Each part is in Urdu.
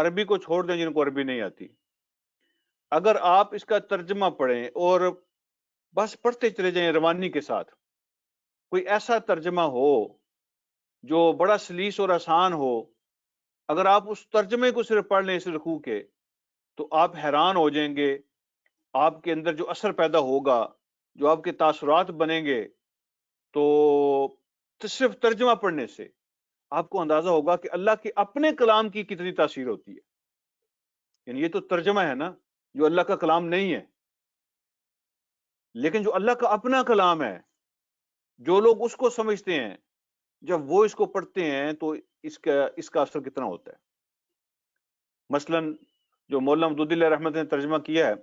عربی کو چھوڑ دیں جن کو عربی نہیں آتی، اگر آپ اس کا ترجمہ پڑھیں اور بس پڑھتے چلے جائیں روانی کے ساتھ، کوئی ایسا ترجمہ ہو جو بڑا سلیس اور آسان ہو، اگر آپ اس ترجمے کو صرف پڑھ لیں اس رکوع کے، تو آپ حیران ہو جائیں گے، آپ کے اندر جو اثر پیدا ہوگا، جو آپ کے تاثرات بنیں گے، تو صرف ترجمہ پڑھنے سے آپ کو اندازہ ہوگا کہ اللہ کے اپنے کلام کی کتنی تاثیر ہوتی ہے۔ یعنی یہ تو ترجمہ ہے نا، جو اللہ کا کلام نہیں ہے، لیکن جو اللہ کا اپنا کلام ہے، جو لوگ اس کو سمجھتے ہیں، جب وہ اس کو پڑھتے ہیں تو اس کا اثر کتنا ہوتا ہے۔ مثلا جو مولانا مدودی علیہ رحمت نے ترجمہ کیا ہے،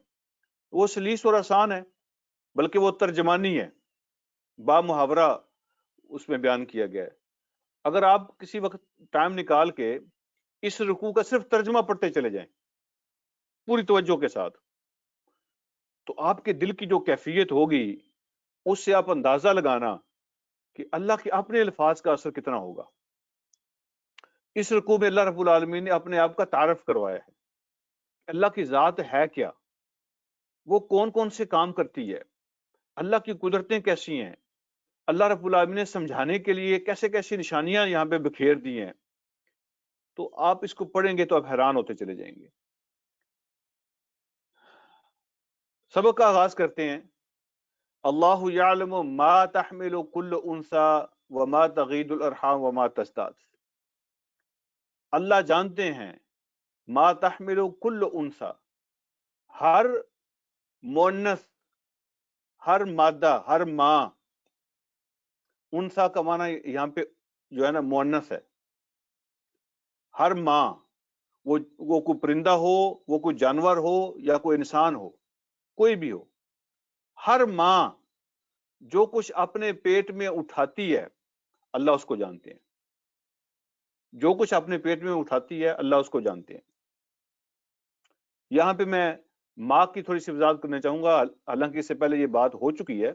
وہ سلیس اور آسان ہے، بلکہ وہ ترجمانی ہے، با محاورہ اس میں بیان کیا گیا ہے۔ اگر آپ کسی وقت ٹائم نکال کے اس رکوع کا صرف ترجمہ پڑھتے چلے جائیں پوری توجہ کے ساتھ، تو آپ کے دل کی جو کیفیت ہوگی اس سے آپ اندازہ لگانا کہ اللہ کے اپنے الفاظ کا اثر کتنا ہوگا۔ اس رکوع میں اللہ رب العالمین نے اپنے آپ کا تعارف کروایا ہے، اللہ کی ذات ہے کیا، وہ کون کون سے کام کرتی ہے، اللہ کی قدرتیں کیسی ہیں، اللہ رب العالمین نے سمجھانے کے لیے کیسے کیسی نشانیاں یہاں پہ بکھیر دی ہیں۔ تو آپ اس کو پڑھیں گے تو آپ حیران ہوتے چلے جائیں گے۔ سبق کا آغاز کرتے ہیں۔ اللہ یعلم ما تحمل کل انثی وما تغید الارحام وما تزداد۔ اللہ جانتے ہیں ما تحمل کل انثی، ہر مؤنث، ہر مادہ، ہر ماں، انثی کا معنی یہاں پہ جو ہے نا مؤنث ہے، ہر ماں، وہ کوئی پرندہ ہو، وہ کوئی جانور ہو یا کوئی انسان ہو، کوئی بھی ہو، ہر ماں جو کچھ اپنے پیٹ میں اٹھاتی ہے اللہ اس کو جانتے ہیں۔ جو کچھ اپنے پیٹ میں اٹھاتی ہے اللہ اس کو جانتے ہیں۔ یہاں پہ میں ماں کی تھوڑی سی وضاحت کرنا چاہوں گا، حالانکہ اس سے پہلے یہ بات ہو چکی ہے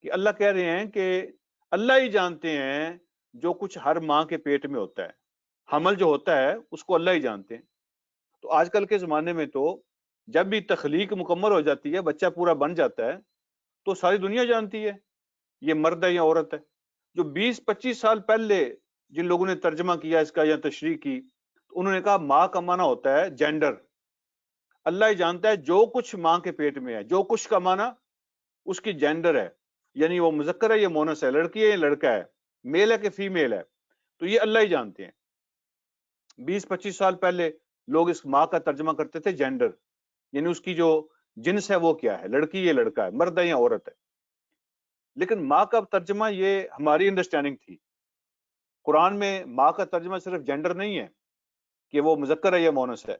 کہ اللہ کہہ رہے ہیں کہ اللہ ہی جانتے ہیں جو کچھ ہر ماں کے پیٹ میں ہوتا ہے، حمل جو ہوتا ہے اس کو اللہ ہی جانتے ہیں۔ تو آج کل کے زمانے میں تو جب بھی تخلیق مکمل ہو جاتی ہے، بچہ پورا بن جاتا ہے، تو ساری دنیا جانتی ہے یہ مرد ہے یا عورت ہے۔ جو 20-25 سال پہلے جن لوگوں نے ترجمہ کیا اس کا یا تشریح کی، انہوں نے کہا ماں کا معنی ہوتا ہے جینڈر، اللہ ہی جانتا ہے جو کچھ ماں کے پیٹ میں ہے۔ جو کچھ کا معنی اس کی جینڈر ہے، یعنی وہ مذکر ہے یا مونس ہے، لڑکی ہے یا لڑکا ہے، میل ہے کہ فیمیل ہے، تو یہ اللہ ہی جانتے ہیں۔ 20-25 سال پہلے لوگ اس ماں کا ترجمہ کرتے تھے جینڈر، یعنی اس کی جو جنس ہے وہ کیا ہے، لڑکی یا لڑکا ہے، مرد ہے یا عورت ہے۔ لیکن ماں کا ترجمہ یہ ہماری انڈرسٹینڈنگ تھی۔ قرآن میں ماں کا ترجمہ صرف جینڈر نہیں ہے کہ وہ مذکر ہے یا مونس ہے۔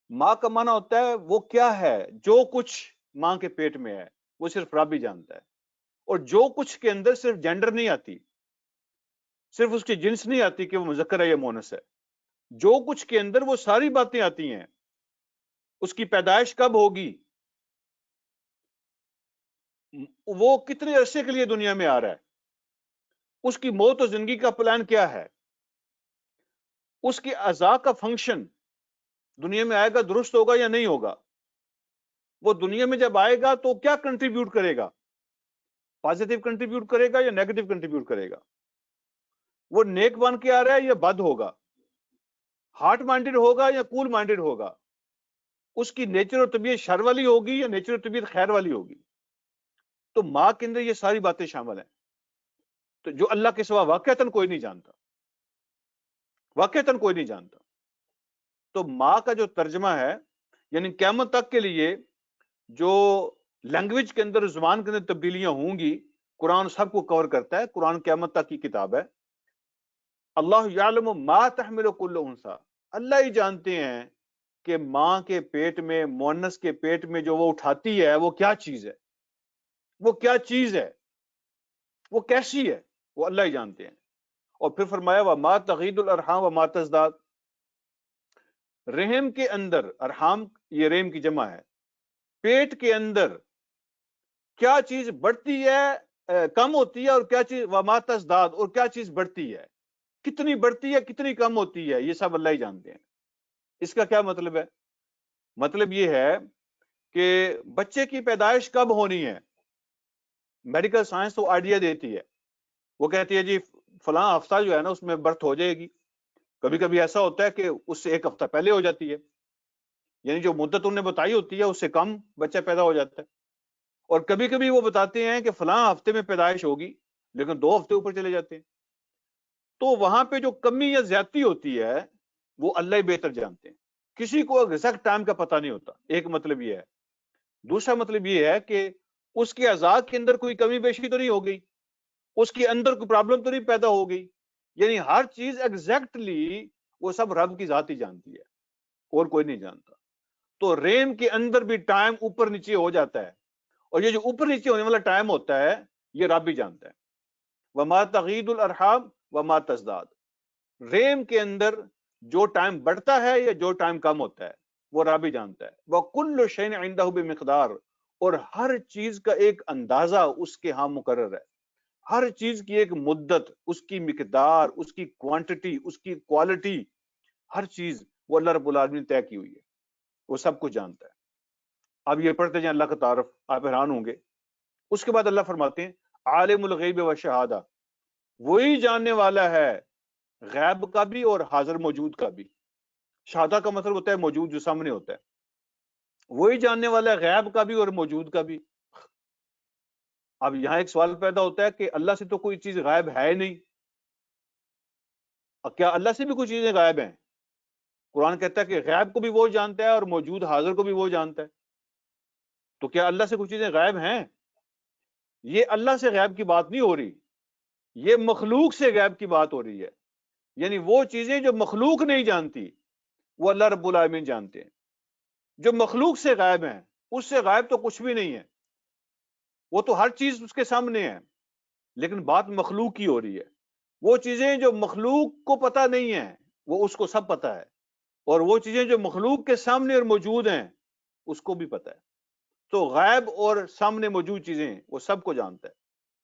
ماں کا معنی ہوتا ہے وہ کیا ہے، جو کچھ ماں کے پیٹ میں ہے وہ صرف رب ہی جانتا ہے۔ اور جو کچھ کے اندر صرف جینڈر نہیں آتی، صرف اس کی جنس نہیں آتی کہ وہ مذکر ہے یا مونس ہے، جو کچھ کے اندر وہ ساری باتیں آتی ہیں۔ اس کی پیدائش کب ہوگی، وہ کتنے عرصے کے لیے دنیا میں آ رہا ہے، اس کی موت و زندگی کا پلان کیا ہے، اس کی اعضاء کا فنکشن دنیا میں آئے گا درست ہوگا یا نہیں ہوگا، وہ دنیا میں جب آئے گا تو کیا کنٹریبیوٹ کرے گا، پازیٹیو کنٹریبیوٹ کرے گا یا نیگیٹو کنٹریبیوٹ کرے گا، وہ نیک بن کے آ رہا ہے یا بد ہوگا، ہارٹ مائنڈڈ ہوگا یا کول مائنڈڈ ہوگا، اس کی نیچر اور طبیعت شر والی ہوگی یا نیچر اور طبیعت خیر والی ہوگی۔ تو ماں کے اندر یہ ساری باتیں شامل ہیں، تو جو اللہ کے سوا واقعتاً کوئی نہیں جانتا، واقعتاً کوئی نہیں جانتا۔ تو ماں کا جو ترجمہ ہے، یعنی قیامت تک کے لیے جو لینگویج کے اندر، زبان کے اندر تبدیلیاں ہوں گی، قرآن سب کو کور کرتا ہے، قرآن قیامت تک کی کتاب ہے۔ اللہ یعلم ما تحمل کل انثی، اللہ ہی جانتے ہیں کہ ماں کے پیٹ میں، مؤنث کے پیٹ میں جو وہ اٹھاتی ہے وہ کیا چیز ہے، وہ کیا چیز ہے، وہ کیسی ہے، وہ اللہ ہی جانتے ہیں۔ اور پھر فرمایا وما تغید الارحام وما تزداد، رحم کے اندر، ارحام یہ رحم کی جمع ہے، پیٹ کے اندر کیا چیز بڑھتی ہے، کم ہوتی ہے، اور کیا چیز وما تزداد، اور کیا چیز بڑھتی ہے، کتنی بڑھتی ہے کتنی کم ہوتی ہے، یہ سب اللہ ہی جانتے ہیں۔ اس کا کیا مطلب ہے؟ مطلب یہ ہے کہ بچے کی پیدائش کب ہونی ہے، میڈیکل سائنس تو آئیڈیا دیتی ہے، وہ کہتی ہے جی فلاں ہفتہ جو ہے نا اس میں برتھ ہو جائے گی، کبھی کبھی ایسا ہوتا ہے کہ اس سے ایک ہفتہ پہلے ہو جاتی ہے، یعنی جو مدت انہوں نے بتائی ہوتی ہے اس سے کم بچہ پیدا ہو جاتا ہے، اور کبھی کبھی وہ بتاتے ہیں کہ فلاں ہفتے میں پیدائش ہوگی لیکن 2 ہفتے اوپر چلے جاتے ہیں۔ تو وہاں پہ جو کمی یا زیادتی ہوتی ہے وہ اللہ ہی بہتر جانتے ہیں، کسی کو ایگزیکٹ ٹائم کا پتہ نہیں ہوتا، ایک مطلب یہ ہے۔ دوسرا مطلب یہ ہے کہ اس کے اعضاء کے اندر کوئی کمی بیشی تو نہیں ہو گئی، اس کے اندر کوئی پرابلم تو نہیں پیدا ہو گئی، یعنی ہر چیز ایگزیکٹلی وہ سب رب کی ذات ہی جانتی ہے اور کوئی نہیں جانتا۔ تو ریم کے اندر بھی ٹائم اوپر نیچے ہو جاتا ہے، اور یہ جو اوپر نیچے ہونے والا ٹائم ہوتا ہے یہ رب ہی جانتا ہے۔ وما تغید الارحام وما تزداد، ریم کے اندر جو ٹائم بڑھتا ہے یا جو ٹائم کم ہوتا ہے وہ رب ہی جانتا ہے۔ وَكُلُّ شَيْءٍ عِندَهُ بِمِقْدَار، اور ہر چیز کا ایک اندازہ اس کے ہاں مقرر ہے، ہر چیز کی ایک مدت، اس کی مقدار، اس کی کوانٹٹی، اس کی کوالٹی، ہر چیز وہ اللہ رب العالمین نے طے کی ہوئی ہے، وہ سب کچھ جانتا ہے۔ اب یہ پڑھتے جائیں اللہ کا تعارف، آپ حیران ہوں گے۔ اس کے بعد اللہ فرماتے ہیں عالم الغیب و شہادہ، وہی جاننے والا ہے غیب کا بھی اور حاضر موجود کا بھی۔ شہادہ کا مطلب ہوتا ہے موجود، جو سامنے ہوتا ہے، وہی جاننے والا ہے غیب کا بھی اور موجود کا بھی۔ اب یہاں ایک سوال پیدا ہوتا ہے کہ اللہ سے تو کوئی چیز غائب ہے ہی نہیں، کیا اللہ سے بھی کوئی چیزیں غائب ہیں؟ قرآن کہتا ہے کہ غیب کو بھی وہ جانتا ہے اور موجود حاضر کو بھی وہ جانتا ہے، تو کیا اللہ سے کچھ چیزیں غائب ہیں؟ یہ اللہ سے غیب کی بات نہیں ہو رہی، یہ مخلوق سے غیب کی بات ہو رہی ہے، یعنی وہ چیزیں جو مخلوق نہیں جانتی وہ اللہ رب العالمین جانتے ہیں۔ جو مخلوق سے غائب ہیں اس سے غائب تو کچھ بھی نہیں ہے، وہ تو ہر چیز اس کے سامنے ہے، لیکن بات مخلوق کی ہو رہی ہے۔ وہ چیزیں جو مخلوق کو پتہ نہیں ہے وہ اس کو سب پتہ ہے، اور وہ چیزیں جو مخلوق کے سامنے اور موجود ہیں اس کو بھی پتہ ہے۔ تو غائب اور سامنے موجود چیزیں وہ سب کو جانتا ہے۔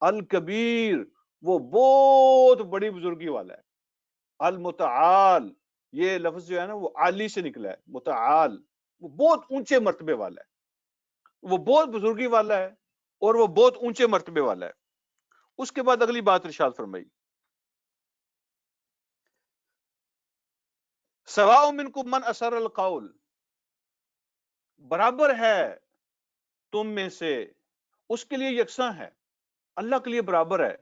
الکبیر، وہ بہت بڑی بزرگی والا ہے۔ المتعال، یہ لفظ جو ہے نا وہ عالی سے نکلا ہے، متعال، وہ بہت اونچے مرتبے والا ہے، وہ بہت بزرگی والا ہے اور وہ بہت اونچے مرتبے والا ہے۔ اس کے بعد اگلی بات ارشاد فرمائی سواء منکم من اسر القول، برابر ہے تم میں سے، اس کے لیے یکساں ہے، اللہ کے لیے برابر ہے،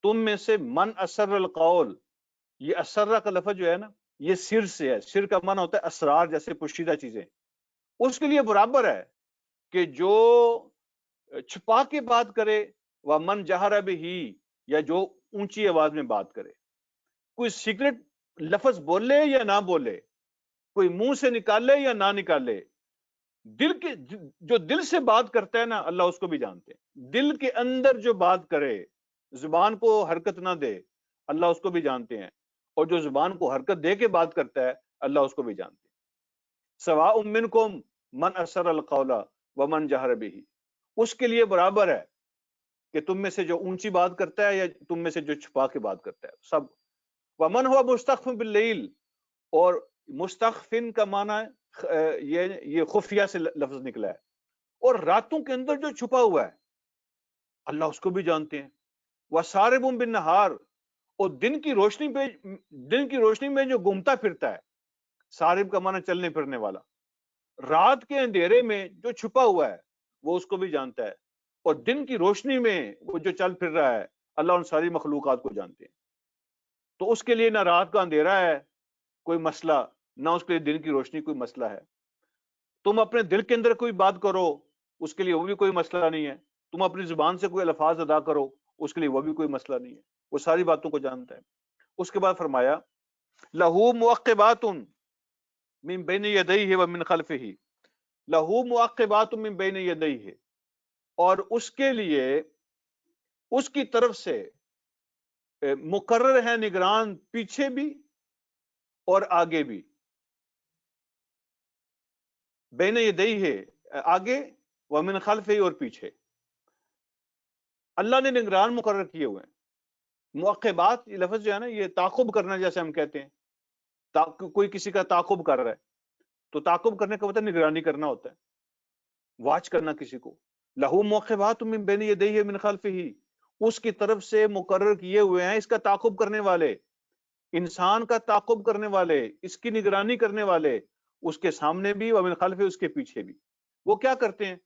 تم میں سے من اسر القول، یہ اسرہ کا لفظ جو ہے نا یہ سر سے ہے، سر کا معنی ہوتا ہے اسرار، جیسے پوشیدہ چیزیں، اس کے لیے برابر ہے کہ جو چھپا کے بات کرے، ومن جہر بہ، یا جو اونچی آواز میں بات کرے، کوئی سیکرٹ لفظ بولے یا نہ بولے، کوئی منہ سے نکالے یا نہ نکالے، دل کے جو دل سے بات کرتا ہے نا اللہ اس کو بھی جانتے ہیں، دل کے اندر جو بات کرے، زبان کو حرکت نہ دے، اللہ اس کو بھی جانتے ہیں، اور جو زبان کو حرکت دے کے بات کرتا ہے اللہ اس کو بھی جانتے ہیں۔ سواء منکم من اسر القول ومن جہر بہ، اس کے لیے برابر ہے کہ تم میں سے جو اونچی بات کرتا ہے یا تم میں سے جو چھپا کے بات کرتا ہے، سب۔ ومن هو مستخف باللیل، اور مستخفن کا معنی ہے یہ خفیہ سے لفظ نکلا ہے، اور راتوں کے اندر جو چھپا ہوا ہے اللہ اس کو بھی جانتے ہیں۔ وسارب بالنہار، اور دن کی روشنی میں جو گھومتا پھرتا ہے، سارب کا معنی چلنے پھرنے والا، رات کے اندھیرے میں جو چھپا ہوا ہے وہ اس کو بھی جانتا ہے، اور دن کی روشنی میں وہ جو چل پھر رہا ہے اللہ ان ساری مخلوقات کو جانتے ہیں۔ تو اس کے لیے نہ رات کا اندھیرا ہے کوئی مسئلہ، نہ اس کے لیے دن کی روشنی کوئی مسئلہ ہے۔ تم اپنے دل کے اندر کوئی بات کرو اس کے لیے وہ بھی کوئی مسئلہ نہیں ہے، تم اپنی زبان سے کوئی الفاظ ادا کرو اس کے لیے وہ بھی کوئی مسئلہ نہیں ہے، وہ ساری باتوں کو جانتا ہے۔ اس کے بعد فرمایا لہو معقبات من بین یدیہ ومن خلفہ، لہو معقبات من بین یدیہ، اور اس کے لیے اس کی طرف سے مقرر ہے نگران، پیچھے بھی اور آگے بھی، بین یدیہ آگے، ومن خلفہ اور پیچھے، اللہ نے نگران مقرر کیے ہوئے ہیں۔ معقبات یہ لفظ جو ہے نا یہ تعاقب کرنا، جیسے ہم کہتے ہیں کوئی کسی کا تعاقب کر رہا ہے، تو تعاقب کرنے کا مطلب نگرانی کرنا ہوتا ہے، واچ کرنا کسی کو. لہو موقبات من بین یدیہ من خلفہ، اس کی طرف سے مقرر کیے ہوئے ہیں اس کا تعاقب کرنے والے، انسان کا تعاقب کرنے والے، اس کی نگرانی کرنے والے، اس کے سامنے بھی ومن خلفہ، اس کے پیچھے بھی. وہ کیا کرتے ہیں؟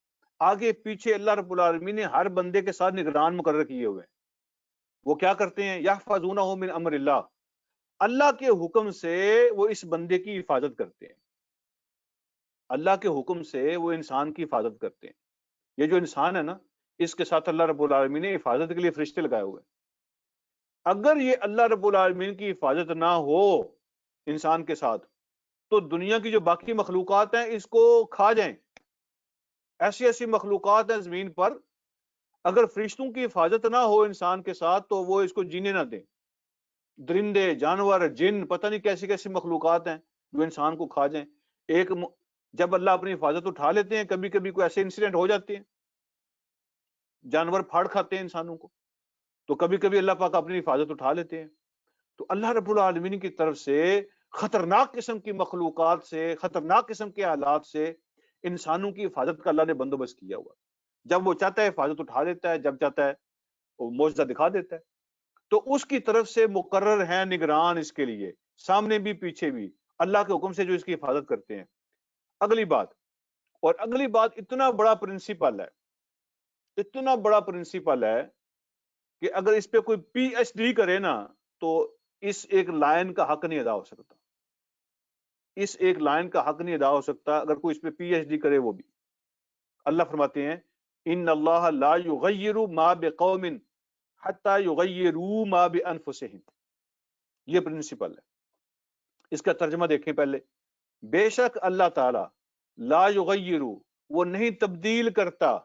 آگے پیچھے اللہ رب العالمین نے ہر بندے کے ساتھ نگران مقرر کیے ہوئے ہیں. وہ کیا کرتے ہیں؟ یحفظونہ من امر اللہ، اللہ کے حکم سے وہ اس بندے کی حفاظت کرتے ہیں. اللہ کے حکم سے وہ انسان کی حفاظت کرتے ہیں. یہ جو انسان ہے نا، اس کے ساتھ اللہ رب العالمین نے حفاظت کے لیے فرشتے لگائے ہوئے ہیں. اگر یہ اللہ رب العالمین کی حفاظت نہ ہو انسان کے ساتھ، تو دنیا کی جو باقی مخلوقات ہیں اس کو کھا جائیں. ایسی ایسی مخلوقات ہیں زمین پر، اگر فرشتوں کی حفاظت نہ ہو انسان کے ساتھ تو وہ اس کو جینے نہ دیں. درندے، جانور، جن، پتہ نہیں کیسی کیسی مخلوقات ہیں جو انسان کو کھا جائیں. جب اللہ اپنی حفاظت اٹھا لیتے ہیں، کبھی کبھی کوئی ایسے انسیڈنٹ ہو جاتے ہیں، جانور پھاڑ کھاتے ہیں انسانوں کو، تو کبھی کبھی اللہ پاک اپنی حفاظت اٹھا لیتے ہیں. تو اللہ رب العالمین کی طرف سے خطرناک قسم کی مخلوقات سے، خطرناک قسم کے حالات سے انسانوں کی حفاظت کا اللہ نے بندوبست کیا ہوا. جب وہ چاہتا ہے حفاظت اٹھا دیتا ہے، جب چاہتا ہے وہ معجزہ دکھا دیتا ہے. تو اس کی طرف سے مقرر ہیں نگران اس کے لیے، سامنے بھی پیچھے بھی، اللہ کے حکم سے جو اس کی حفاظت کرتے ہیں. اگلی بات اتنا بڑا پرنسپل ہے، اتنا بڑا پرنسپل ہے کہ اگر اس پہ کوئی پی ایچ ڈی کرے نا تو اس ایک لائن کا حق نہیں ادا ہو سکتا. اس ایک لائن کا حق نہیں ادا ہو سکتا اگر کوئی اس پہ پی ایچ ڈی کرے. وہ بھی اللہ فرماتے ہیں ان اللہ لا یغیر ما بقوم حتی یغیروا ما بانفسہم. یہ پرنسپل ہے. اس کا ترجمہ دیکھیں پہلے. بے شک اللہ تعالی لا یغیر، وہ نہیں تبدیل کرتا،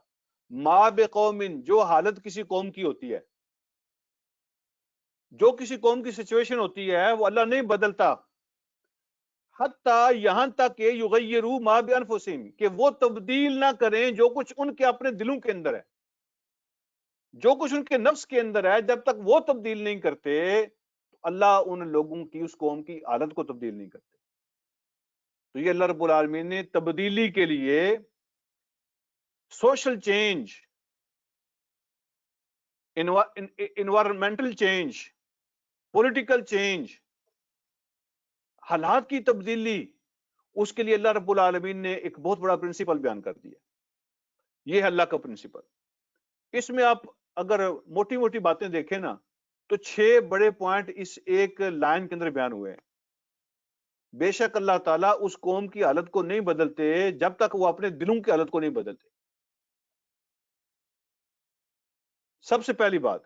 ما بقوم، جو حالت کسی قوم کی ہوتی ہے، جو کسی قوم کی سچویشن ہوتی ہے وہ اللہ نہیں بدلتا، حتی یہاں تک کہ یغیروا ما بانفسہم، کہ وہ تبدیل نہ کریں جو کچھ ان کے اپنے دلوں کے اندر ہے، جو کچھ ان کے نفس کے اندر ہے. جب تک وہ تبدیل نہیں کرتے تو اللہ ان لوگوں کی، اس قوم کی حالت کو تبدیل نہیں کرتے. تو یہ اللہ رب العالمین نے تبدیلی کے لیے social change, environmental change, political change, حالات کی تبدیلی، اس کے لیے اللہ رب العالمین نے ایک بہت بڑا پرنسپل بیان کر دیا. یہ ہے اللہ کا پرنسپل. اس میں آپ اگر موٹی موٹی باتیں دیکھیں نا تو 6 بڑے پوائنٹ اس ایک لائن کے اندر بیان ہوئے ہیں. بے شک اللہ تعالیٰ اس قوم کی حالت کو نہیں بدلتے جب تک وہ اپنے دلوں کی حالت کو نہیں بدلتے. سب سے پہلی بات،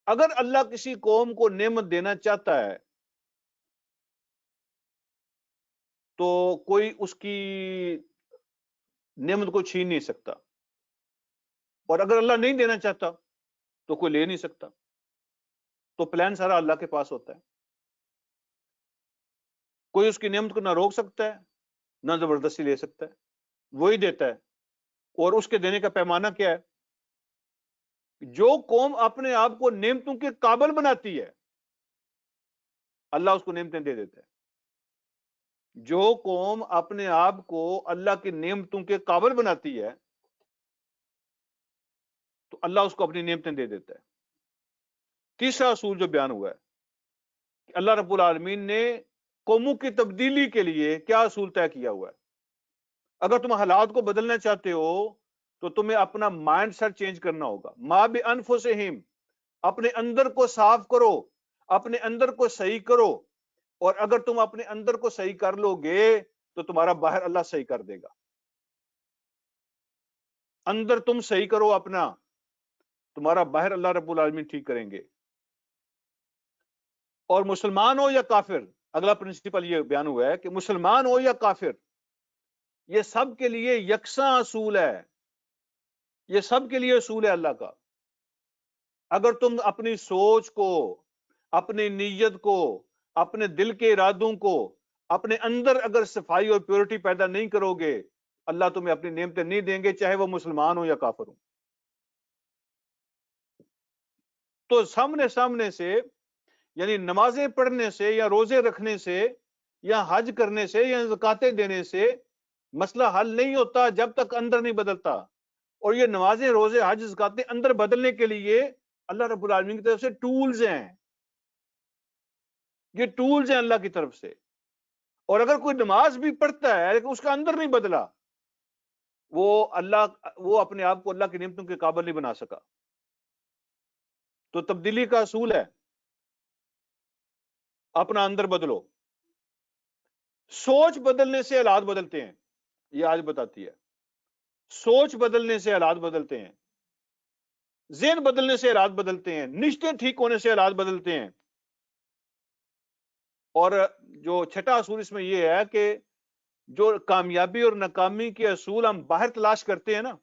اگر اللہ کسی قوم کو نعمت دینا چاہتا ہے تو کوئی اس کی نعمت کو چھین نہیں سکتا، اور اگر اللہ نہیں دینا چاہتا تو کوئی لے نہیں سکتا. تو پلان سارا اللہ کے پاس ہوتا ہے. کوئی اس کی نعمت کو نہ روک سکتا ہے نہ زبردستی لے سکتا ہے، وہی دیتا ہے. اور اس کے دینے کا پیمانہ کیا ہے؟ جو قوم اپنے آپ کو نعمتوں کے قابل بناتی ہے اللہ اس کو نعمتیں دے دیتا ہے. جو قوم اپنے آپ کو اللہ کی نعمتوں کے قابل بناتی ہے تو اللہ اس کو اپنی نعمتیں دے دیتا ہے. تیسرا اصول جو بیان ہوا ہے کہ اللہ رب العالمین نے قوموں کی تبدیلی کے لیے کیا اصول طے کیا ہوا ہے. اگر تم حالات کو بدلنا چاہتے ہو تو تمہیں اپنا مائنڈ سیٹ چینج کرنا ہوگا. ما بانفسہم، اپنے اندر کو صاف کرو، اپنے اندر کو صحیح کرو. اور اگر تم اپنے اندر کو صحیح کر لو گے تو تمہارا باہر اللہ صحیح کر دے گا. اندر تم صحیح کرو اپنا، تمہارا باہر اللہ رب العالمین ٹھیک کریں گے. اور مسلمان ہو یا کافر، اگلا پرنسپل یہ بیان ہوا ہے کہ مسلمان ہو یا کافر، یہ سب کے لیے یکساں اصول ہے. یہ سب کے لیے اصول ہے اللہ کا. اگر تم اپنی سوچ کو، اپنی نیت کو، اپنے دل کے ارادوں کو، اپنے اندر اگر صفائی اور پیورٹی پیدا نہیں کرو گے اللہ تمہیں اپنی نعمتیں نہیں دیں گے، چاہے وہ مسلمان ہو یا کافر ہو. تو سامنے سے یعنی نمازیں پڑھنے سے یا روزے رکھنے سے یا حج کرنے سے یا زکاتیں دینے سے مسئلہ حل نہیں ہوتا جب تک اندر نہیں بدلتا. اور یہ نمازیں، روزے، حج، زکاتیں اندر بدلنے کے لیے اللہ رب العالمین کی طرف سے ٹولز ہیں. یہ ٹولز ہیں اللہ کی طرف سے. اور اگر کوئی نماز بھی پڑھتا ہے لیکن اس کا اندر نہیں بدلا، وہ اپنے آپ کو اللہ کی نعمتوں کے قابل نہیں بنا سکا. تو تبدیلی کا اصول ہے اپنا اندر بدلو. سوچ بدلنے سے حالات بدلتے ہیں، یہ آج بتاتی ہے. سوچ بدلنے سے حالات بدلتے ہیں، ذہن بدلنے سے حالات بدلتے ہیں، نشتیں ٹھیک ہونے سے حالات بدلتے ہیں. اور جو چھٹا اصول اس میں یہ ہے کہ جو کامیابی اور ناکامی کے اصول ہم باہر تلاش کرتے ہیں نا،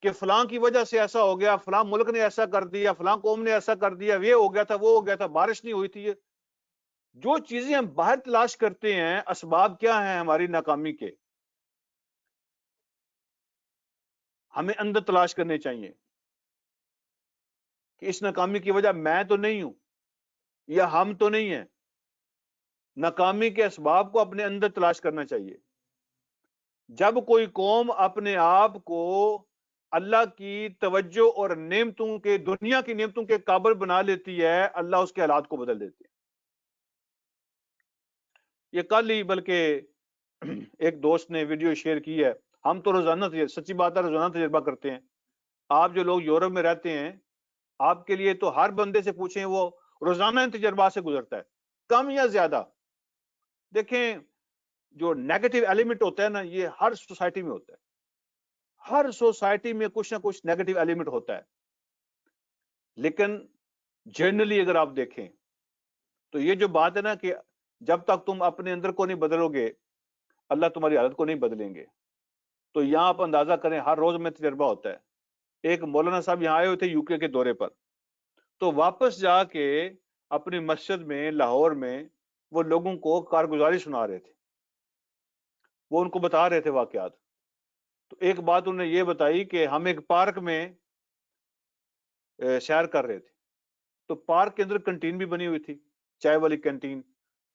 کہ فلاں کی وجہ سے ایسا ہو گیا، فلاں ملک نے ایسا کر دیا، فلاں قوم نے ایسا کر دیا، یہ ہو گیا تھا، وہ ہو گیا تھا، بارش نہیں ہوئی تھی. جو چیزیں ہم باہر تلاش کرتے ہیں، اسباب کیا ہیں ہماری ناکامی کے، ہمیں اندر تلاش کرنے چاہیے کہ اس ناکامی کی وجہ میں تو نہیں ہوں یا ہم تو نہیں ہیں. ناکامی کے اسباب کو اپنے اندر تلاش کرنا چاہیے. جب کوئی قوم اپنے آپ کو اللہ کی توجہ اور نعمتوں کے، دنیا کی نعمتوں کے قابل بنا لیتی ہے، اللہ اس کے حالات کو بدل دیتے ہیں. یہ کل ہی بلکہ ایک دوست نے ویڈیو شیئر کی ہے. ہم تو روزانہ سچی بات ہے روزانہ تجربہ کرتے ہیں. آپ جو لوگ یورپ میں رہتے ہیں، آپ کے لیے تو ہر بندے سے پوچھیں وہ روزانہ ان تجربات سے گزرتا ہے، کم یا زیادہ. دیکھیں جو نیگیٹو ایلیمنٹ ہوتا ہے نا، یہ ہر سوسائٹی میں ہوتا ہے. ہر سوسائٹی میں کچھ نہ کچھ نیگیٹو ایلیمنٹ ہوتا ہے. لیکن جنرلی اگر آپ دیکھیں تو یہ جو بات ہے نا کہ جب تک تم اپنے اندر کو نہیں بدلو گے، اللہ تمہاری حالت کو نہیں بدلیں گے. تو یہاں آپ اندازہ کریں، ہر روز میں تجربہ ہوتا ہے. ایک مولانا صاحب یہاں آئے ہوئے تھے یو کے دورے پر، تو واپس جا کے اپنی مسجد میں لاہور میں وہ لوگوں کو کارگزاری سنا رہے تھے، وہ ان کو بتا رہے تھے واقعات. تو ایک بات انہوں نے یہ بتائی کہ ہم ایک پارک میں سیر کر رہے تھے، تو پارک کے اندر کنٹین بھی بنی ہوئی تھی، چائے والی کنٹین،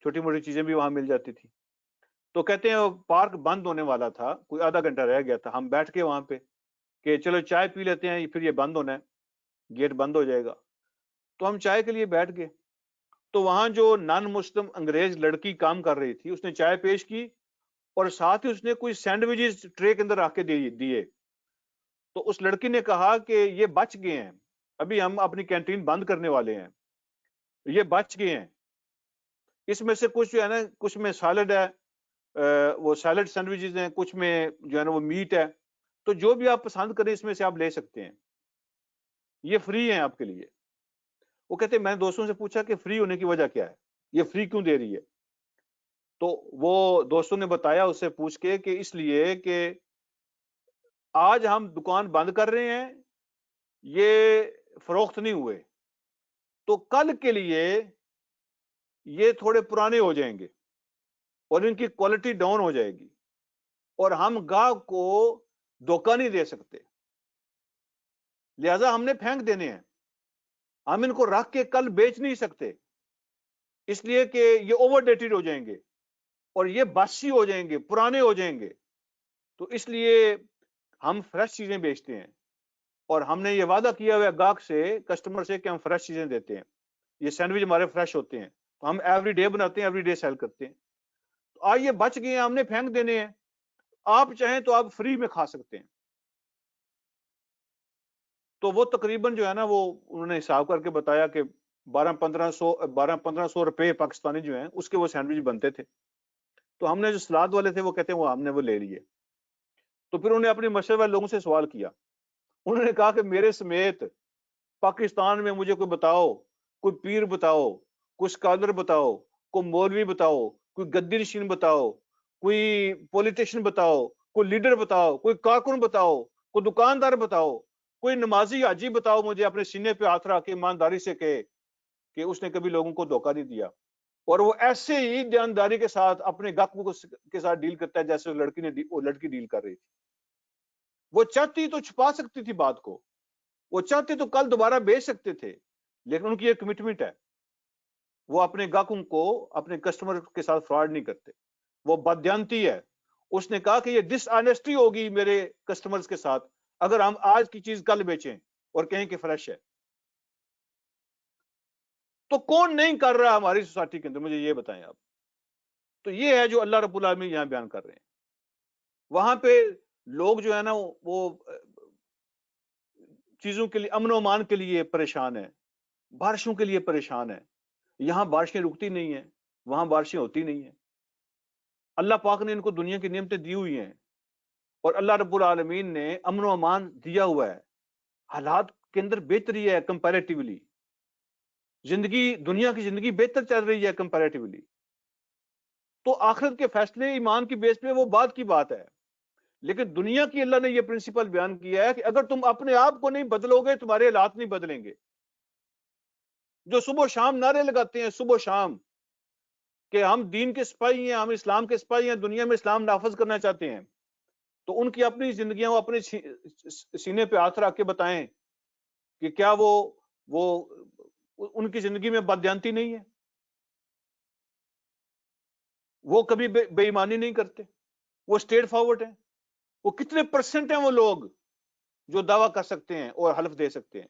چھوٹی موٹی چیزیں بھی وہاں مل جاتی تھی. تو کہتے ہیں پارک بند ہونے والا تھا، کوئی آدھا گھنٹہ رہ گیا تھا. ہم بیٹھ کے وہاں پہ کہ چلو چائے پی لیتے ہیں، پھر یہ بند ہونا ہے، گیٹ بند ہو جائے گا. تو ہم چائے کے لیے بیٹھ گئے. تو وہاں جو نان مسلم انگریز لڑکی کام کر رہی تھی، اس نے چائے پیش کی اور ساتھ ہی اس نے کوئی سینڈوچز ٹرے کے اندر رکھ کے دیے. تو اس لڑکی نے کہا کہ یہ بچ گئے ہیں، ابھی ہم اپنی کینٹین بند کرنے والے ہیں، یہ بچ گئے ہیں. اس میں سے کچھ جو ہے نا، کچھ میں سالڈ ہے، وہ سیلڈ سینڈوچز ہیں، کچھ میں جو ہے نا وہ میٹ ہے. تو جو بھی آپ پسند کریں اس میں سے آپ لے سکتے ہیں، یہ فری ہیں آپ کے لیے. وہ کہتے ہیں میں نے دوستوں سے پوچھا کہ فری ہونے کی وجہ کیا ہے، یہ فری کیوں دے رہی ہے؟ تو وہ دوستوں نے بتایا اس سے پوچھ کے کہ اس لیے کہ آج ہم دکان بند کر رہے ہیں، یہ فروخت نہیں ہوئے، تو کل کے لیے یہ تھوڑے پرانے ہو جائیں گے اور ان کی کوالٹی ڈاؤن ہو جائے گی، اور ہم گاہک کو دھوکہ نہیں دے سکتے، لہذا ہم نے پھینک دینے ہیں. ہم ان کو رکھ کے کل بیچ نہیں سکتے، اس لیے کہ یہ اوور ڈیٹڈ ہو جائیں گے اور یہ باسی ہو جائیں گے، پرانے ہو جائیں گے. تو اس لیے ہم فریش چیزیں بیچتے ہیں، اور ہم نے یہ وعدہ کیا ہوا ہے گاہک سے، کسٹمر سے، کہ ہم فریش چیزیں دیتے ہیں. یہ سینڈوچ ہمارے فریش ہوتے ہیں، تو ہم ایوری ڈے بناتے ہیں، ایوری ڈے سیل کرتے ہیں. تو آج یہ بچ گئے ہیں، ہم نے پھینک دینے ہیں، آپ چاہیں تو آپ فری میں کھا سکتے ہیں. تو وہ تقریباً جو ہے نا، وہ انہوں نے حساب کر کے بتایا کہ 1200 روپے پاکستانی جو ہیں اس کے وہ سینڈوچ بنتے تھے. تو ہم نے جو سلاد والے تھے وہ کہتے ہیں وہ ہم نے وہ لے لیے. تو پھر انہوں نے اپنے مشرے والے لوگوں سے سوال کیا، انہوں نے کہا کہ میرے سمیت پاکستان میں مجھے کوئی بتاؤ، کوئی پیر بتاؤ، کوئی اسکالر بتاؤ، کوئی مولوی بتاؤ، کوئی گدی نشین بتاؤ، کوئی پولیٹیشین بتاؤ، کوئی لیڈر بتاؤ، کوئی کارکن بتاؤ، کوئی دکاندار بتاؤ، کوئی نمازی حاجی بتاؤ مجھے اپنے سینے پہ ہاتھ رکھ کے ایمانداری سے کہے کہ اس نے کبھی لوگوں کو دھوکہ نہیں دیا، اور وہ ایسے ہی دیانتداری کے ساتھ اپنے گاہکوں کے ساتھ ڈیل کرتا ہے جیسے وہ لڑکی ڈیل کر رہی تھی. وہ چاہتی تو چھپا سکتی تھی بات کو، وہ چاہتے تو کل دوبارہ بیچ سکتے تھے، لیکن ان کی ایک کمٹمنٹ ہے. وہ اپنے گاہکوں کو اپنے کسٹمر کے ساتھ فراڈ نہیں کرتے، وہ بددیانتی ہے۔ اس نے کہا کہ یہ ڈس آنیسٹی ہوگی میرے کسٹمرز کے ساتھ اگر ہم آج کی چیز کل بیچیں اور کہیں کہ فریش ہے۔ تو کون نہیں کر رہا ہماری سوسائٹی کے اندر، مجھے یہ بتائیں آپ۔ تو یہ ہے جو اللہ رب العالمین یہاں بیان کر رہے ہیں۔ وہاں پہ لوگ جو ہے نا وہ چیزوں کے لیے، امن و امان کے لیے پریشان ہے، بارشوں کے لیے پریشان ہے۔ یہاں بارشیں رکتی نہیں ہیں، وہاں بارشیں ہوتی نہیں ہیں۔ اللہ پاک نے ان کو دنیا کی نعمتیں دی ہوئی ہیں، اور اللہ رب العالمین نے امن و امان دیا ہوا ہے، حالات کے اندر بہتری ہے کمپیریٹیولی، زندگی، دنیا کی زندگی بہتر چل رہی ہے کمپیریٹیولی۔ تو آخرت کے فیصلے ایمان کی بیس پہ وہ بات کی بات ہے، لیکن دنیا کی اللہ نے یہ پرنسپل بیان کیا ہے کہ اگر تم اپنے آپ کو نہیں بدلو گے تمہارے حالات نہیں بدلیں گے۔ جو صبح شام نعرے لگاتے ہیں صبح شام کہ ہم دین کے سپاہی ہیں، ہم اسلام کے سپاہی ہیں، دنیا میں اسلام نافذ کرنا چاہتے ہیں، تو ان کی اپنی زندگیاں وہ اپنے سینے پہ ہاتھ رکھ کے بتائیں کہ کیا وہ ان کی زندگی میں بددیانتی نہیں ہے، وہ کبھی بے ایمانی نہیں کرتے، وہ اسٹریٹ فارورڈ ہیں۔ وہ کتنے پرسنٹ ہیں وہ لوگ جو دعویٰ کر سکتے ہیں اور حلف دے سکتے ہیں؟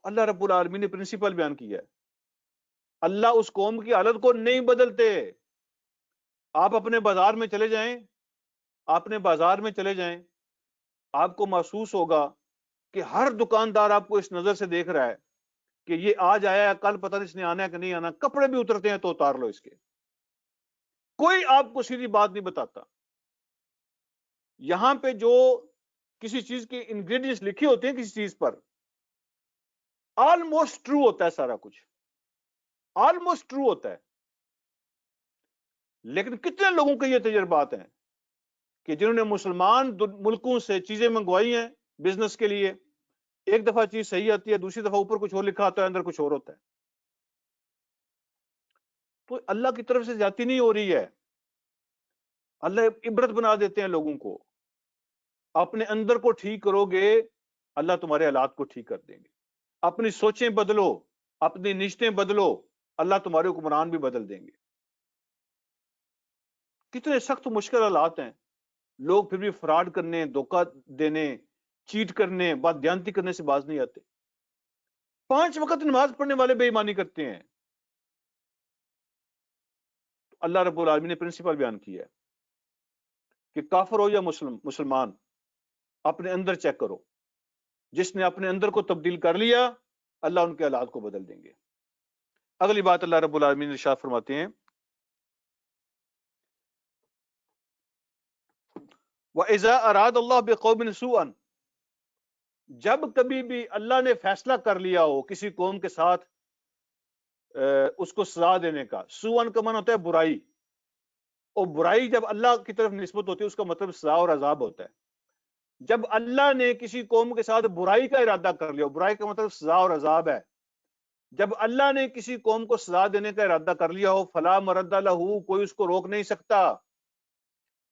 اللہ رب العالمین نے پرنسپل بیان کیا ہے، اللہ اس قوم کی حالت کو نہیں بدلتے۔ آپ اپنے بازار میں چلے جائیں، اپنے بازار میں چلے جائیں، آپ کو محسوس ہوگا کہ ہر دکاندار آپ کو اس نظر سے دیکھ رہا ہے کہ یہ آج آیا ہے، کل پتہ نہیں اس نے آنا ہے کہ نہیں آنا، کپڑے بھی اترتے ہیں تو اتار لو اس کے، کوئی آپ کو سیدھی بات نہیں بتاتا۔ یہاں پہ جو کسی چیز کے انگریڈینٹس لکھے ہوتے ہیں کسی چیز پر، آلموسٹ ٹرو ہوتا ہے، سارا کچھ آلموسٹ ٹرو ہوتا ہے، لیکن کتنے لوگوں کے یہ تجربات ہیں کہ جنہوں نے مسلمان ملکوں سے چیزیں منگوائی ہیں بزنس کے لیے، ایک دفعہ چیز صحیح آتی ہے، دوسری دفعہ اوپر کچھ اور لکھا ہوتا ہے، اندر کچھ اور ہوتا ہے۔ تو اللہ کی طرف سے زیادتی نہیں ہو رہی ہے، اللہ عبرت بنا دیتے ہیں لوگوں کو۔ اپنے اندر کو ٹھیک کرو گے، اللہ تمہارے حالات کو ٹھیک کر دیں گے۔ اپنی سوچیں بدلو، اپنی نشتیں بدلو، اللہ تمہارے حکمران بھی بدل دیں گے۔ کتنے سخت مشکل حالات ہیں، لوگ پھر بھی فراڈ کرنے، دھوکہ دینے، چیٹ کرنے، بددیانتی کرنے سے باز نہیں آتے۔ 5 وقت نماز پڑھنے والے بے ایمانی کرتے ہیں۔ اللہ رب العالمین نے پرنسپل بیان کیا ہے کہ کافر ہو یا مسلمان، اپنے اندر چیک کرو، جس نے اپنے اندر کو تبدیل کر لیا اللہ ان کے حالات کو بدل دیں گے۔ اگلی بات اللہ رب العالمین ارشاد فرماتے ہیں، وَإِذَا أَرَادَ اللَّهُ بِقَوْمٍ سُوءًا، جب کبھی بھی اللہ نے فیصلہ کر لیا ہو کسی قوم کے ساتھ اس کو سزا دینے کا، سوءً کا معنی ہوتا ہے برائی، اور برائی جب اللہ کی طرف نسبت ہوتی ہے اس کا مطلب سزا اور عذاب ہوتا ہے۔ جب اللہ نے کسی قوم کے ساتھ برائی کا ارادہ کر لیا، برائی کا مطلب سزا اور عذاب ہے، جب اللہ نے کسی قوم کو سزا دینے کا ارادہ کر لیا ہو، فلا مرد لہ، کوئی اس کو روک نہیں سکتا،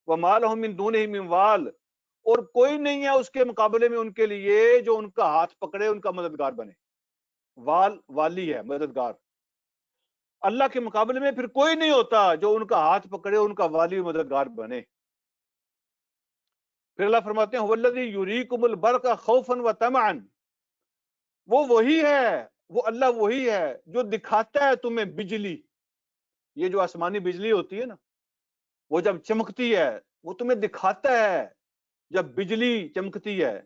وما لہم من دونہ من وال، اور کوئی نہیں ہے اس کے مقابلے میں ان کے لیے جو ان کا ہاتھ پکڑے، ان کا مددگار بنے۔ وال والی ہے، مددگار۔ اللہ کے مقابلے میں پھر کوئی نہیں ہوتا جو ان کا ہاتھ پکڑے، ان کا والی و مددگار بنے۔ پھر اللہ فرماتے ہیں والذی یریکم البرق خوفا وطمعا، وہ وہی ہے، وہ اللہ وہی ہے جو دکھاتا ہے تمہیں بجلی، یہ جو آسمانی بجلی ہوتی ہے نا، وہ جب چمکتی ہے وہ تمہیں دکھاتا ہے۔ جب بجلی چمکتی ہے،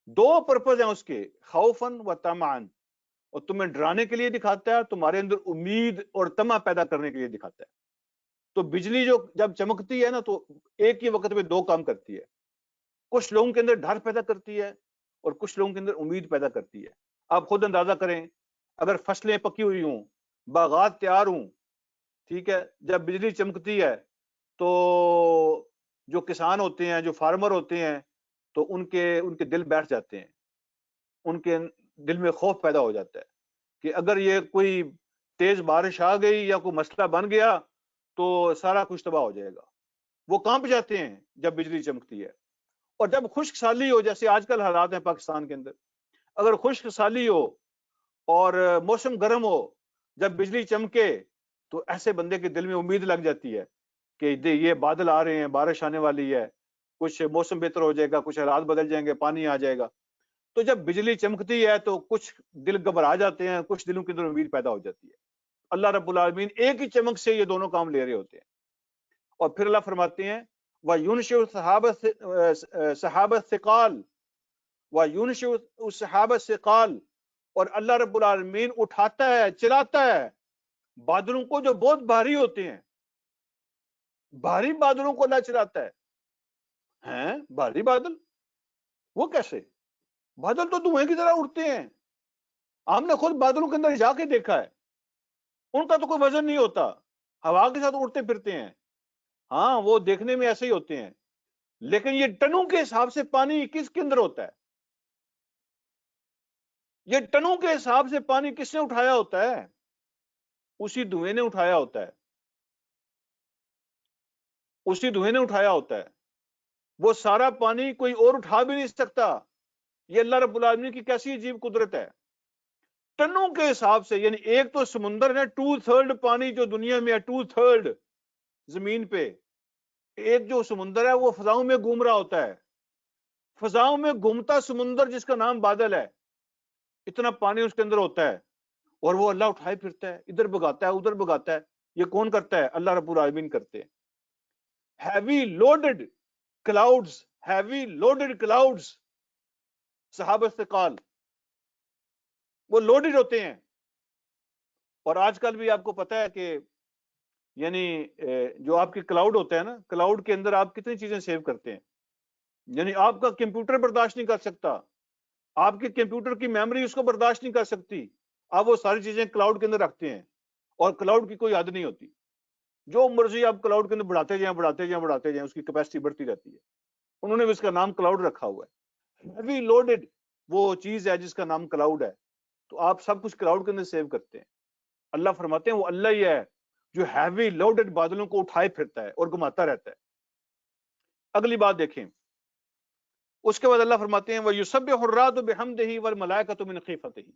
2 پرپز ہیں اس کے، خوفاً و طمعاً، اور تمہیں ڈرانے کے لیے دکھاتا ہے، تمہارے اندر امید اور طمع پیدا کرنے کے لیے دکھاتا ہے۔ تو بجلی جو جب چمکتی ہے نا تو ایک ہی وقت میں 2 کام کرتی ہے، کچھ لوگوں کے اندر ڈر پیدا کرتی ہے اور کچھ لوگوں کے اندر امید پیدا کرتی ہے۔ آپ خود اندازہ کریں، اگر فصلیں پکی ہوئی ہوں، باغات تیار ہوں، ٹھیک ہے، جب بجلی چمکتی ہے تو جو کسان ہوتے ہیں، جو فارمر ہوتے ہیں، تو ان کے دل بیٹھ جاتے ہیں، ان کے دل میں خوف پیدا ہو جاتا ہے کہ اگر یہ کوئی تیز بارش آ گئی یا کوئی مسئلہ بن گیا تو سارا کچھ تباہ ہو جائے گا۔ وہ کانپ جاتے ہیں جب بجلی چمکتی ہے۔ اور جب خشک سالی ہو، جیسے آج کل حالات ہیں پاکستان کے اندر، اگر خشک سالی ہو اور موسم گرم ہو، جب بجلی چمکے تو ایسے بندے کے دل میں امید لگ جاتی ہے کہ یہ بادل آ رہے ہیں، بارش آنے والی ہے، کچھ موسم بہتر ہو جائے گا، کچھ حالات بدل جائیں گے، پانی آ جائے گا. تو جب بجلی چمکتی ہے تو کچھ دل گھبرا جاتے ہیں، کچھ دلوں کے اندر امید پیدا ہو جاتی ہے. اللہ رب العالمین ایک ہی چمک سے یہ دونوں کام لے رہے ہوتے ہیں. اور پھر اللہ فرماتے ہیں وَيُنشِئُ السَّحَابَ الثِّقَالَ وَيُنشِئُ السَّحَابَ الثِّقَالَ، اور اللہ رب العالمین اٹھاتا ہے، چلاتا ہے بادلوں کو جو بہت بھاری ہوتے ہیں. بھاری بادلوں کو اللہ چلاتا ہے. ہیں بھاری بادل؟ وہ کیسے؟ بادل تو دھوئیں کی طرح اڑتے ہیں. ہم نے خود بادلوں کے اندر جا کے دیکھا ہے، ان کا تو کوئی وزن نہیں ہوتا، ہوا کے ساتھ اڑتے پھرتے ہیں. ہاں وہ دیکھنے میں ایسے ہی ہوتے ہیں، لیکن یہ ٹنوں کے حساب سے پانی کس کے اندر ہوتا ہے؟ یہ ٹنوں کے حساب سے پانی کس نے اٹھایا ہوتا ہے؟ اسی دھوئیں نے اٹھایا ہوتا ہے، اسی دھوئیں نے اٹھایا ہوتا ہے. وہ سارا پانی کوئی اور اٹھا بھی نہیں سکتا. یہ اللہ رب العالمین کی کیسی عجیب قدرت ہے. ٹنوں کے حساب سے، یعنی ایک تو سمندر ہے، 2/3 پانی جو دنیا میں ہے، 2/3 زمین پہ، ایک جو سمندر ہے وہ فضاؤں میں گھوم رہا ہوتا ہے. فضاؤں میں گھومتا سمندر جس کا نام بادل ہے، اتنا پانی اس کے اندر ہوتا ہے، اور وہ اللہ اٹھائے پھرتا ہے، ادھر بگاتا ہے ادھر بگاتا ہے. یہ کون کرتا ہے؟ اللہ رب العالمین کرتے ہیں. Heavy loaded clouds, heavy loaded clouds, صحاب استقال، وہ لوڈڈ ہوتے ہیں. اور آج کل بھی آپ کو پتا ہے کہ یعنی جو آپ کے کلاؤڈ ہوتا ہے نا، کلاؤڈ کے اندر آپ کتنی چیزیں سیو کرتے ہیں. یعنی آپ کا کمپیوٹر برداشت نہیں کر سکتا، آپ کے کمپیوٹر کی میموری اس کو برداشت نہیں کر سکتی. آپ وہ ساری چیزیں کلاؤڈ کے اندر رکھتے ہیں، اور کلاؤڈ کی کوئی حد نہیں ہوتی. جو مرضی آپ کلاؤڈ کے اندر بڑھاتے جائیں بڑھاتے جائیں بڑھاتے جائیں، اس کی کیپیسٹی بڑھتی رہتی ہے. انہوں نے بھی اس کا نام کلاؤڈ رکھا ہوا ہے. ہیوی لوڈڈ وہ چیز ہے جس کا نام کلاؤڈ ہے. تو آپ سب کچھ کلاؤڈ کے اندر سیو کرتے ہیں. اللہ فرماتے ہیں وہ اللہ ہی ہے جو ہیوی لوڈڈ بادلوں کو اٹھائے پھرتا ہے اور گھماتا رہتا ہے. اگلی بات دیکھیں، اس کے بعد اللہ فرماتے ہیں وَيُسَبِّحُ الرَّعْدُ بِحَمْدِهِ وَالْمَلَائِكَةُ مِنْ خِيفَتِهِ.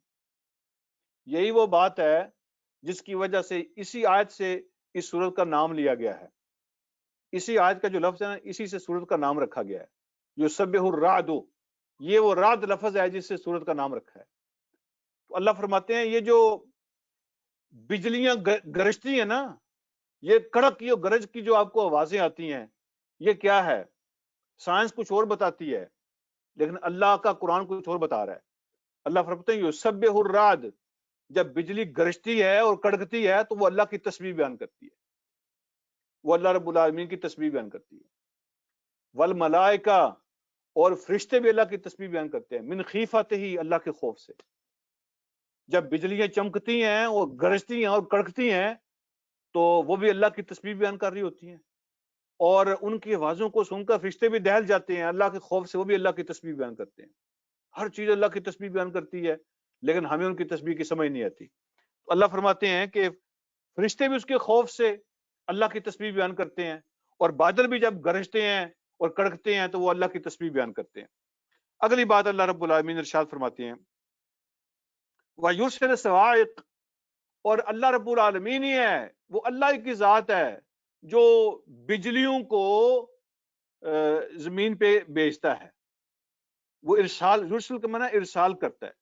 یہی وہ بات ہے جس کی وجہ سے اسی آیت سے اس سورت کا نام لیا گیا ہے. اسی آیت کا جو لفظ ہے نا، اسی سے سورت کا نام رکھا گیا ہے. یسبح الرعد، یہ وہ رعد لفظ ہے جس سے سورت کا نام رکھا ہے. تو اللہ فرماتے ہیں یہ جو بجلیاں گرجتی ہیں نا، یہ کڑک یہ گرج کی جو آپ کو آوازیں آتی ہیں، یہ کیا ہے؟ سائنس کچھ اور بتاتی ہے، لیکن اللہ کا قرآن کچھ اور بتا رہا ہے. اللہ فرماتے ہیں یسبح الرعد، جب بجلی گرجتی ہے اور کڑکتی ہے تو وہ اللہ کی تسبیح بیان کرتی ہے، وہ اللہ رب العالمین کی تسبیح بیان کرتی ہے. والملائکہ، اور فرشتے بھی اللہ کی تسبیح بیان کرتے ہیں، من خیفت ہی، اللہ کے خوف سے. جب بجلیاں چمکتی ہیں اور گرجتی ہیں اور کڑکتی ہیں تو وہ بھی اللہ کی تسبیح بیان کر رہی ہوتی ہیں، اور ان کی آوازوں کو سن کر فرشتے بھی دہل جاتے ہیں اللہ کے خوف سے، وہ بھی اللہ کی تسبیح بیان کرتے ہیں. ہر چیز اللہ کی تسبیح بیان کرتی ہے، لیکن ہمیں ان کی تسبیح کی سمجھ نہیں آتی. تو اللہ فرماتے ہیں کہ فرشتے بھی اس کے خوف سے اللہ کی تسبیح بیان کرتے ہیں، اور بادل بھی جب گرجتے ہیں اور کڑکتے ہیں تو وہ اللہ کی تسبیح بیان کرتے ہیں. اگلی بات اللہ رب العالمین ارشاد فرماتے ہیں وَيُرْسِلِ الصَّوَاعِقَ، اور اللہ رب العالمین ہی ہے، وہ اللہ کی ذات ہے جو بجلیوں کو زمین پہ بھیجتا ہے. وہ ارسال، یرسل کا معنی ارسال کرتا ہے.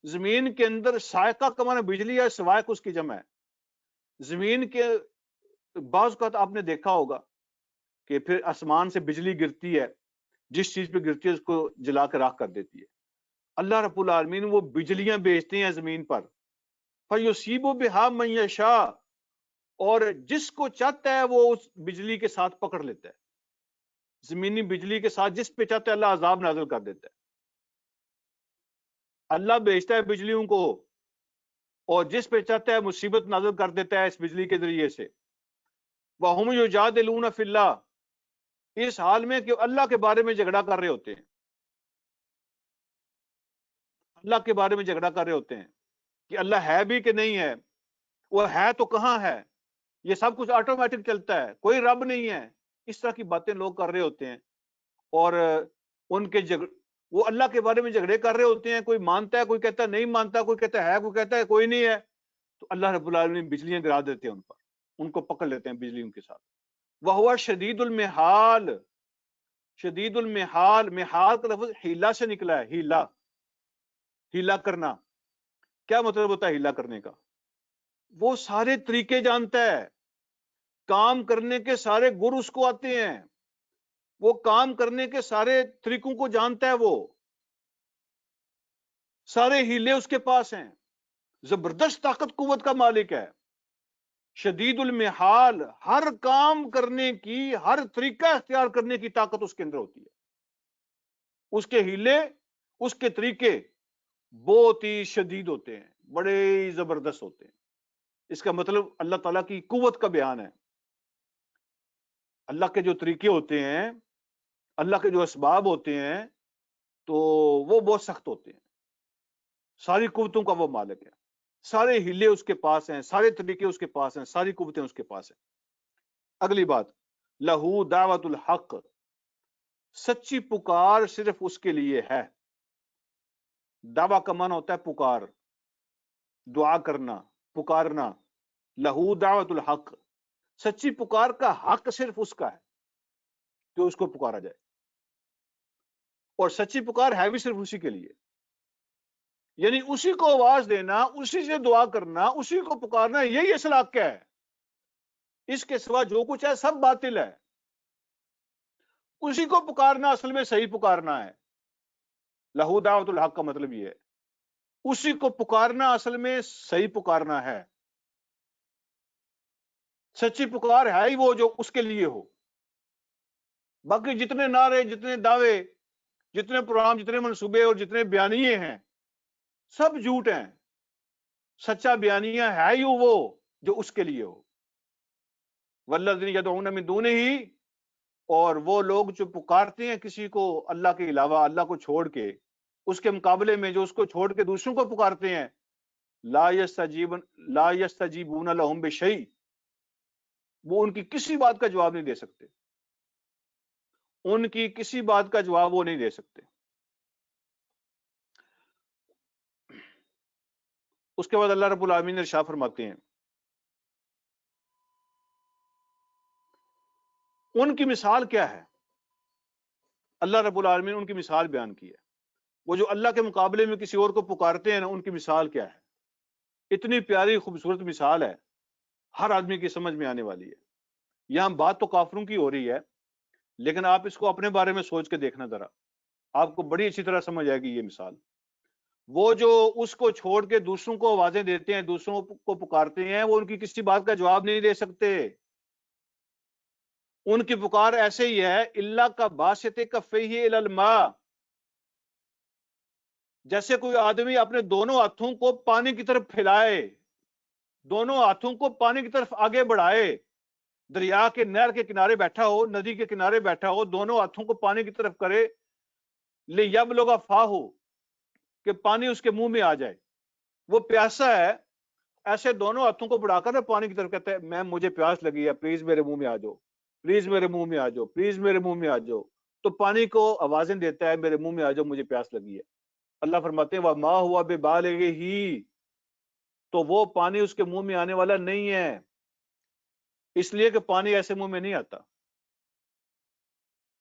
زمین کے اندر سائقہ کا معنی بجلی ہے، سوائق اس کی جمع ہے. زمین کے بعض اوقات آپ نے دیکھا ہوگا کہ پھر آسمان سے بجلی گرتی ہے، جس چیز پہ گرتی ہے اس کو جلا کے راکھ کر دیتی ہے. اللہ رب العالمین وہ بجلیاں بھیجتے ہیں زمین پر، فَيُصِيبُ بِهَا مَن يَشَاءُ، اور جس کو چاہتا ہے وہ اس بجلی کے ساتھ پکڑ لیتا ہے. زمینی بجلی کے ساتھ جس پہ چاہتا ہے اللہ عذاب نازل کر دیتا ہے. اللہ بھیجتا ہے بجلیوں کو، اور جس پہ چاہتا ہے مصیبت نازل کر دیتا ہے اس بجلی کے ذریعے سے. وَهُمْ يُجَادِلُونَ فِي اللَّهِ، اس حال میں کہ اللہ کے بارے میں جھگڑا کر رہے ہوتے ہیں، اللہ کے بارے میں جھگڑا کر رہے ہوتے ہیں کہ اللہ ہے بھی کہ نہیں ہے، وہ ہے تو کہاں ہے، یہ سب کچھ آٹومیٹک چلتا ہے، کوئی رب نہیں ہے. اس طرح کی باتیں لوگ کر رہے ہوتے ہیں، اور ان کے وہ اللہ کے بارے میں جھگڑے کر رہے ہوتے ہیں، کوئی مانتا ہے، کوئی کہتا ہے نہیں مانتا، کوئی کہتا ہے کوئی کہتا ہے کوئی نہیں ہے، تو اللہ رب العالمین بجلیاں گرا دیتے ہیں ان پر، ان کو پکڑ لیتے ہیں بجلی ان کے ساتھ۔ وَهُوَ شدید المحال، شدید المحال، محال کا لفظ ہیلا سے نکلا ہے، ہیلا، ہیلا کرنا۔ کیا مطلب ہوتا ہے ہیلا کرنے کا؟ وہ سارے طریقے جانتا ہے، کام کرنے کے سارے گر اس کو آتے ہیں، وہ کام کرنے کے سارے طریقوں کو جانتا ہے، وہ سارے ہیلے اس کے پاس ہیں، زبردست طاقت قوت کا مالک ہے، شدید المحال، ہر کام کرنے کی، ہر طریقہ اختیار کرنے کی طاقت اس کے اندر ہوتی ہے، اس کے ہیلے، اس کے طریقے بہت ہی شدید ہوتے ہیں، بڑے ہی زبردست ہوتے ہیں۔ اس کا مطلب اللہ تعالیٰ کی قوت کا بیان ہے۔ اللہ کے جو طریقے ہوتے ہیں، اللہ کے جو اسباب ہوتے ہیں، تو وہ بہت سخت ہوتے ہیں، ساری قوتوں کا وہ مالک ہے، سارے ہلے اس کے پاس ہیں، سارے طریقے اس کے پاس ہیں، ساری قوتیں اس کے پاس ہیں۔ اگلی بات، لہو دعوت الحق، سچی پکار صرف اس کے لیے ہے۔ دعویٰ کا معنی ہوتا ہے پکار، دعا کرنا، پکارنا۔ لہو دعوت الحق، سچی پکار کا حق صرف اس کا ہے کہ اس کو پکارا جائے، اور سچی پکار ہے بھی صرف اسی کے لیے، یعنی اسی کو آواز دینا، اسی سے دعا کرنا، اسی کو پکارنا، یہی اصل حق ہے۔ اس کے سوا جو کچھ ہے سب باطل ہے، اسی کو پکارنا اصل میں صحیح پکارنا ہے۔ لہو دعوت الحق کا مطلب یہ ہے، اسی کو پکارنا اصل میں صحیح پکارنا ہے۔ سچی پکار ہے ہی وہ جو اس کے لیے ہو، باقی جتنے نعرے، جتنے دعوے، جتنے پروگرام، جتنے منصوبے اور جتنے بیانیے ہیں، سب جھوٹ ہیں۔ سچا بیانیہ ہے ہی وہ جو اس کے لیے ہو۔ والذین یدعون من دونہ، اور وہ لوگ جو پکارتے ہیں کسی کو اللہ کے علاوہ، اللہ کو چھوڑ کے، اس کے مقابلے میں جو اس کو چھوڑ کے دوسروں کو پکارتے ہیں، لا یستجیبون لہم بشیء، وہ ان کی کسی بات کا جواب نہیں دے سکتے، ان کی کسی بات کا جواب وہ نہیں دے سکتے۔ اس کے بعد اللہ رب العالمین ارشاد فرماتے ہیں، ان کی مثال کیا ہے؟ اللہ رب العالمین ان کی مثال بیان کی ہے۔ وہ جو اللہ کے مقابلے میں کسی اور کو پکارتے ہیں نا، ان کی مثال کیا ہے؟ اتنی پیاری خوبصورت مثال ہے، ہر آدمی کی سمجھ میں آنے والی ہے۔ یہاں بات تو کافروں کی ہو رہی ہے، لیکن آپ اس کو اپنے بارے میں سوچ کے دیکھنا ذرا، آپ کو بڑی اچھی طرح سمجھ آئے گی یہ مثال۔ وہ جو اس کو چھوڑ کے دوسروں کو آوازیں دیتے ہیں، دوسروں کو پکارتے ہیں، وہ ان کی کسی بات کا جواب نہیں دے سکتے۔ ان کی پکار ایسے ہی ہے، اللہ کا باسط کفیہ الی الماء، جیسے کوئی آدمی اپنے دونوں ہاتھوں کو پانی کی طرف پھیلائے، دونوں ہاتھوں کو پانی کی طرف آگے بڑھائے، دریا کے، نہر کے کنارے بیٹھا ہو، ندی کے کنارے بیٹھا ہو، دونوں ہاتھوں کو پانی کی طرف کرے، لیبلغ فاہ، کہ پانی اس کے منہ میں آ جائے۔ وہ پیاسا ہے، ایسے دونوں ہاتھوں کو بڑھا کر پانی کی طرف کہتا ہے، میں، مجھے پیاس لگی ہے، پلیز میرے منہ میں آ جاؤ، پلیز میرے منہ میں آ جاؤ، پلیز میرے منہ میں آ جاؤ، تو پانی کو آوازیں دیتا ہے، میرے منہ میں آ جاؤ، مجھے پیاس لگی ہے۔ اللہ فرماتے ہیں وَمَا هُوَ بِبَالِغِهِ، تو وہ پانی اس کے منہ میں آنے والا نہیں ہے، اس لیے کہ پانی ایسے منہ میں نہیں آتا۔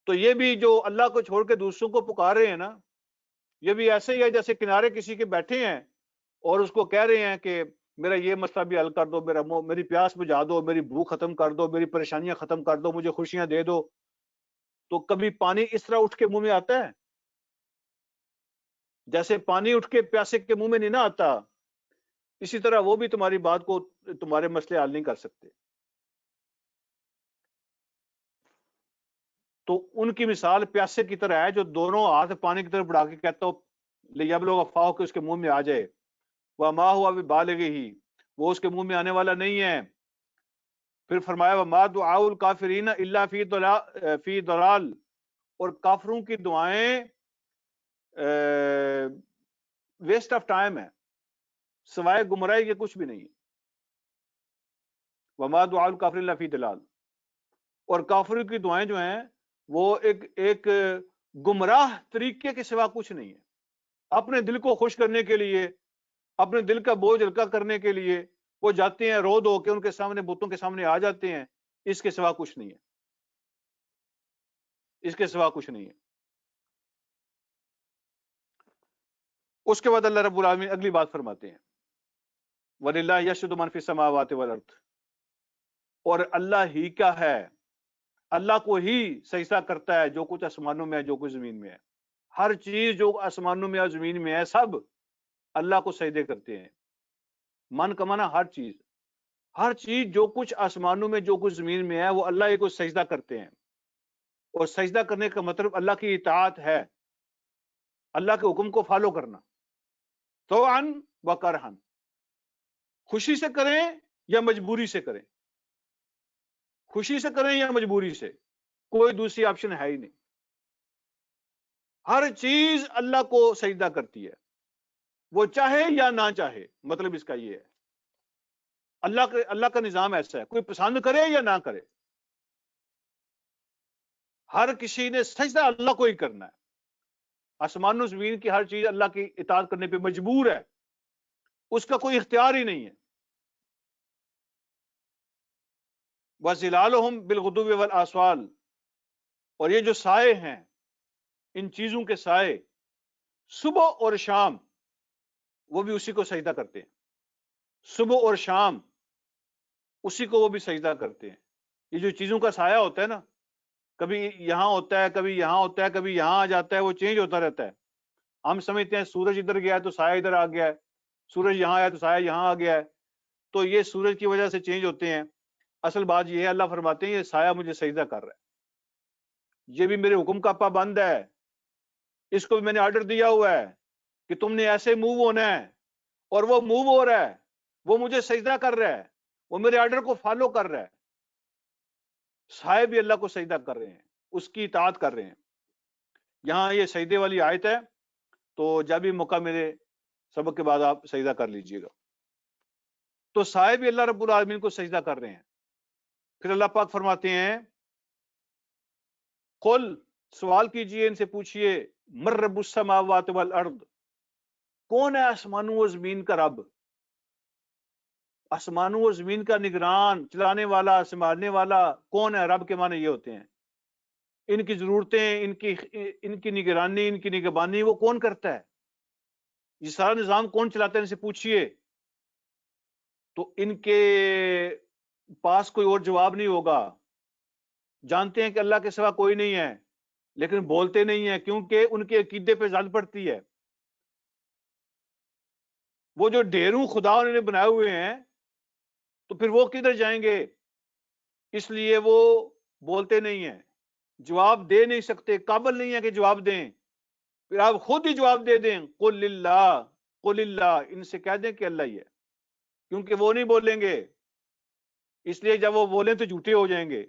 تو یہ بھی جو اللہ کو چھوڑ کے دوسروں کو پکار رہے ہیں نا، یہ بھی ایسے ہی ہے جیسے کنارے کسی کے بیٹھے ہیں اور اس کو کہہ رہے ہیں کہ میرا یہ مسئلہ بھی حل کر دو، میری پیاس بجھا دو، میری بھوک ختم کر دو، میری پریشانیاں ختم کر دو، مجھے خوشیاں دے دو۔ تو کبھی پانی اس طرح اٹھ کے منہ میں آتا ہے؟ جیسے پانی اٹھ کے پیاسے کے منہ میں نہیں نہ آتا، اسی طرح وہ بھی تمہاری بات کو، تمہارے مسئلے حل نہیں کر سکتے۔ تو ان کی مثال پیاسے کی طرح ہے جو دونوں ہاتھ پانی کی طرف بڑھا کے کہتا ہو، لیبلغ فاہ، کہ اس کے منہ میں آ جائے، وَمَا هُوَ بِبَالِغِهِ، وہ اس کے منہ میں آنے والا نہیں ہے۔ پھر فرمایا وَمَا دُعَاءُ الْكَافِرِينَ إِلَّا فِي ضَلَالٍ، اور کافروں کی دعائیں ویسٹ آف ٹائم ہے، سوائے گمراہی کے کچھ بھی نہیں ہے۔ وَمَا دُعَاءُ الْكَافِرِينَ إِلَّا فِي ضَلَالٍ، اور کافروں کی دعائیں جو ہیں وہ ایک گمراہ طریقے کے سوا کچھ نہیں ہے. اپنے دل کو خوش کرنے کے لیے، اپنے دل کا بوجھ ہلکا کرنے کے لیے وہ جاتے ہیں، رو دو کے ان کے سامنے، بتوں کے سامنے آ جاتے ہیں. اس کے سوا کچھ نہیں ہے، اس کے سوا کچھ نہیں ہے. اس کے بعد اللہ رب العالمین اگلی بات فرماتے ہیں، وَلِلَّهِ يَسْجُدُ مَن فِي السَّمَاوَاتِ وَالْأَرْضِ، اور اللہ ہی کا ہے، اللہ کو ہی سجدہ کرتا ہے جو کچھ آسمانوں میں ہے، جو کچھ زمین میں ہے. ہر چیز جو آسمانوں میں اور زمین میں ہے سب اللہ کو سجدے کرتے ہیں. من کمانا ہر چیز، ہر چیز جو کچھ آسمانوں میں جو کچھ زمین میں ہے وہ اللہ کو سجدہ کرتے ہیں. اور سجدہ کرنے کا مطلب اللہ کی اطاعت ہے، اللہ کے حکم کو فالو کرنا، طوعاً و کرہاً، خوشی سے کریں یا مجبوری سے کریں، خوشی سے کریں یا مجبوری سے، کوئی دوسری آپشن ہے ہی نہیں. ہر چیز اللہ کو سجدہ کرتی ہے، وہ چاہے یا نہ چاہے. مطلب اس کا یہ ہے، اللہ کا نظام ایسا ہے، کوئی پسند کرے یا نہ کرے، ہر کسی نے سجدہ اللہ کو ہی کرنا ہے. آسمان و زمین کی ہر چیز اللہ کی اطاعت کرنے پہ مجبور ہے، اس کا کوئی اختیار ہی نہیں ہے. وَظِلَالُهُمْ بِالْغُدُوِّ وَالْآصَالِ، اور یہ جو سائے ہیں، ان چیزوں کے سائے صبح اور شام وہ بھی اسی کو سجدہ کرتے ہیں. صبح اور شام اسی کو وہ بھی سجدہ کرتے ہیں. یہ جو چیزوں کا سایہ ہوتا ہے نا، کبھی یہاں ہوتا ہے، کبھی یہاں ہوتا ہے، کبھی یہاں آ جاتا ہے، وہ چینج ہوتا رہتا ہے. ہم سمجھتے ہیں سورج ادھر گیا ہے تو سایہ ادھر آ گیا ہے، سورج یہاں آیا تو سایہ یہاں آ گیا ہے، تو یہ سورج کی وجہ سے چینج ہوتے ہیں. اصل بات یہ ہے، اللہ فرماتے ہیں یہ سایہ مجھے سجدہ کر رہا ہے، یہ بھی میرے حکم کا پابند ہے، اس کو بھی میں نے آرڈر دیا ہوا ہے کہ تم نے ایسے موو ہونا ہے، اور وہ موو ہو رہا ہے، وہ مجھے سجدہ کر رہا ہے، وہ میرے آرڈر کو فالو کر رہا ہے. سائے بھی اللہ کو سجدہ کر رہے ہیں، اس کی اطاعت کر رہے ہیں. یہاں یہ سجدے والی آیت ہے، تو جب بھی موقع ملے سبق کے بعد آپ سجدہ کر لیجئے گا. تو سائے بھی اللہ رب العالمین کو سجدہ کر رہے ہیں. پھر اللہ پاک فرماتے ہیں، قل، سوال کیجئے، ان سے پوچھئے، من رب السماوات والارض، کون ہے آسمانوں و زمین کا رب؟ آسمانوں و زمین کا نگران، چلانے والا، سنبھالنے والا کون ہے؟ رب کے معنی یہ ہوتے ہیں، ان کی ضرورتیں، ان کی نگرانی، ان کی نگہبانی وہ کون کرتا ہے؟ یہ سارا نظام کون چلاتا ہے؟ ان سے پوچھئے. تو ان کے پاس کوئی اور جواب نہیں ہوگا. جانتے ہیں کہ اللہ کے سوا کوئی نہیں ہے، لیکن بولتے نہیں ہیں کیونکہ ان کے عقیدے پہ زد پڑتی ہے. وہ جو ڈھیروں خدا انہوں نے بنائے ہوئے ہیں تو پھر وہ کدھر جائیں گے؟ اس لیے وہ بولتے نہیں ہیں، جواب دے نہیں سکتے، قابل نہیں ہے کہ جواب دیں. پھر آپ خود ہی جواب دے دیں، قل اللہ، قل اللہ، ان سے کہہ دیں کہ اللہ ہی ہے، کیونکہ وہ نہیں بولیں گے. اس لیے جب وہ بولیں تو جھوٹے ہو جائیں گے.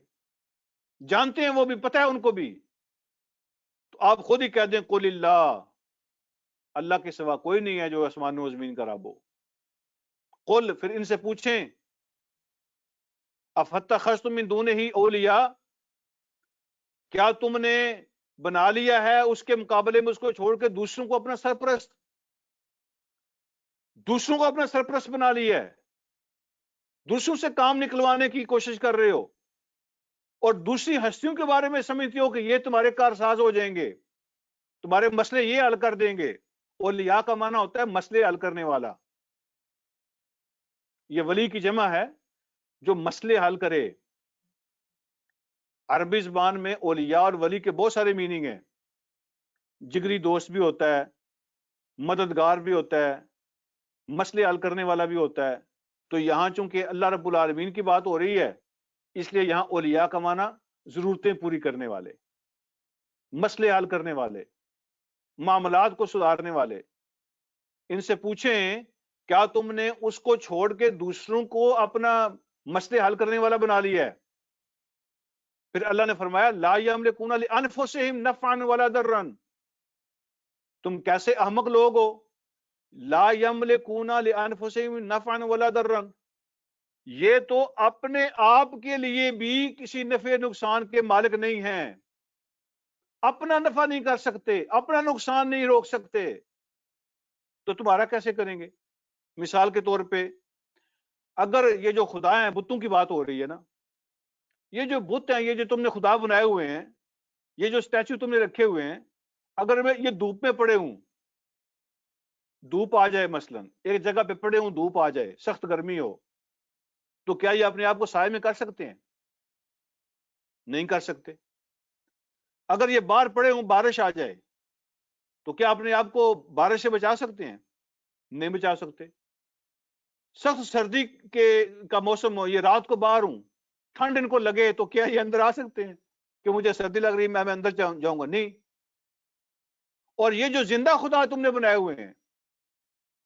جانتے ہیں وہ بھی، پتہ ہے ان کو بھی، تو آپ خود ہی کہہ دیں قل اللہ، اللہ کے سوا کوئی نہیں ہے جو آسمانوں و زمین کا رب ہو. قل، پھر ان سے پوچھیں، افتخذتم من دونہ اولیاء، کیا تم نے بنا لیا ہے اس کے مقابلے میں اس کو چھوڑ کے دوسروں کو اپنا سرپرست، دوسروں کو اپنا سرپرست بنا لیا ہے، دوسروں سے کام نکلوانے کی کوشش کر رہے ہو، اور دوسری ہستیوں کے بارے میں سمجھتے ہو کہ یہ تمہارے کارساز ہو جائیں گے، تمہارے مسئلے یہ حل کر دیں گے. اولیاء کا معنی ہوتا ہے مسئلے حل کرنے والا. یہ ولی کی جمع ہے جو مسئلے حل کرے. عربی زبان میں اولیاء اور ولی کے بہت سارے میننگ ہیں. جگری دوست بھی ہوتا ہے، مددگار بھی ہوتا ہے، مسئلے حل کرنے والا بھی ہوتا ہے. تو یہاں چونکہ اللہ رب العالمین کی بات ہو رہی ہے، اس لیے یہاں اولیاء کا معنی ضرورتیں پوری کرنے والے، مسئلے حل کرنے والے، معاملات کو سدھارنے والے. ان سے پوچھیں کیا تم نے اس کو چھوڑ کے دوسروں کو اپنا مسئلے حل کرنے والا بنا لیا ہے؟ پھر اللہ نے فرمایا لا یملکون لانفسہم نفعا ولا ضرا. تم کیسے احمق لوگ ہو، لا یملکون لانفسہم نفعا ولا ضرا، یہ تو اپنے آپ کے لیے بھی کسی نفع نقصان کے مالک نہیں ہیں. اپنا نفع نہیں کر سکتے، اپنا نقصان نہیں روک سکتے، تو تمہارا کیسے کریں گے؟ مثال کے طور پہ اگر یہ جو خدا ہیں، بتوں کی بات ہو رہی ہے نا، یہ جو بت ہیں، یہ جو تم نے خدا بنائے ہوئے ہیں، یہ جو اسٹیچو تم نے رکھے ہوئے ہیں، اگر میں یہ دھوپ میں پڑے ہوں، دھوپ آ جائے، مثلا ایک جگہ پہ پڑے ہوں، دھوپ آ جائے، سخت گرمی ہو، تو کیا یہ اپنے آپ کو سائے میں کر سکتے ہیں؟ نہیں کر سکتے۔ اگر یہ باہر پڑے ہوں، بارش آ جائے، تو کیا اپنے آپ کو بارش سے بچا سکتے ہیں؟ نہیں بچا سکتے۔ سخت سردی کا موسم ہو، یہ رات کو باہر ہوں، ٹھنڈ ان کو لگے، تو کیا یہ اندر آ سکتے ہیں کہ مجھے سردی لگ رہی ہے، میں اندر جاؤں گا؟ نہیں۔ اور یہ جو زندہ خدا تم نے بنائے ہوئے ہیں،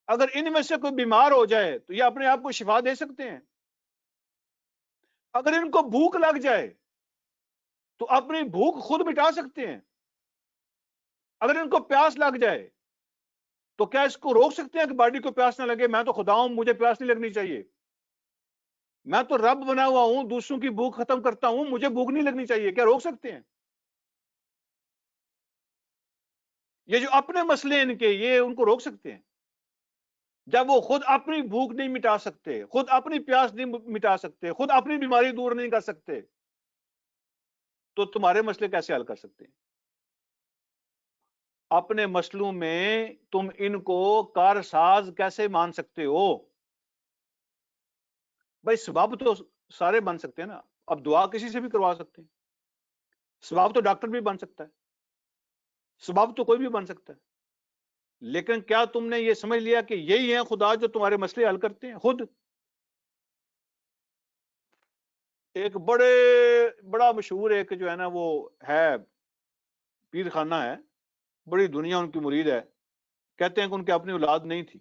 اگر ان میں سے کوئی بیمار ہو جائے تو یہ اپنے آپ کو شفا دے سکتے ہیں؟ اگر ان کو بھوک لگ جائے تو اپنی بھوک خود مٹا سکتے ہیں؟ اگر ان کو پیاس لگ جائے تو کیا اس کو روک سکتے ہیں کہ باڈی کو پیاس نہ لگے؟ میں تو خدا ہوں، مجھے پیاس نہیں لگنی چاہیے، میں تو رب بنا ہوا ہوں، دوسروں کی بھوک ختم کرتا ہوں، مجھے بھوک نہیں لگنی چاہیے، کیا روک سکتے ہیں؟ یہ جو اپنے مسئلے ان کے، یہ ان کو روک سکتے ہیں؟ جب وہ خود اپنی بھوک نہیں مٹا سکتے، خود اپنی پیاس نہیں مٹا سکتے، خود اپنی بیماری دور نہیں کر سکتے، تو تمہارے مسئلے کیسے حل کر سکتے ہیں؟ اپنے مسئلوں میں تم ان کو کارساز کیسے مان سکتے ہو؟ بھائی سبب تو سارے بن سکتے ہیں نا، اب دعا کسی سے بھی کروا سکتے ہیں، سبب تو ڈاکٹر بھی بن سکتا ہے، سبب تو کوئی بھی بن سکتا ہے، لیکن کیا تم نے یہ سمجھ لیا کہ یہی ہیں خدا جو تمہارے مسئلے حل کرتے ہیں خود؟ ایک بڑا مشہور ایک جو ہے نا وہ ہے پیر خانہ ہے، بڑی دنیا ان کی مرید ہے، کہتے ہیں کہ ان کی اپنی اولاد نہیں تھی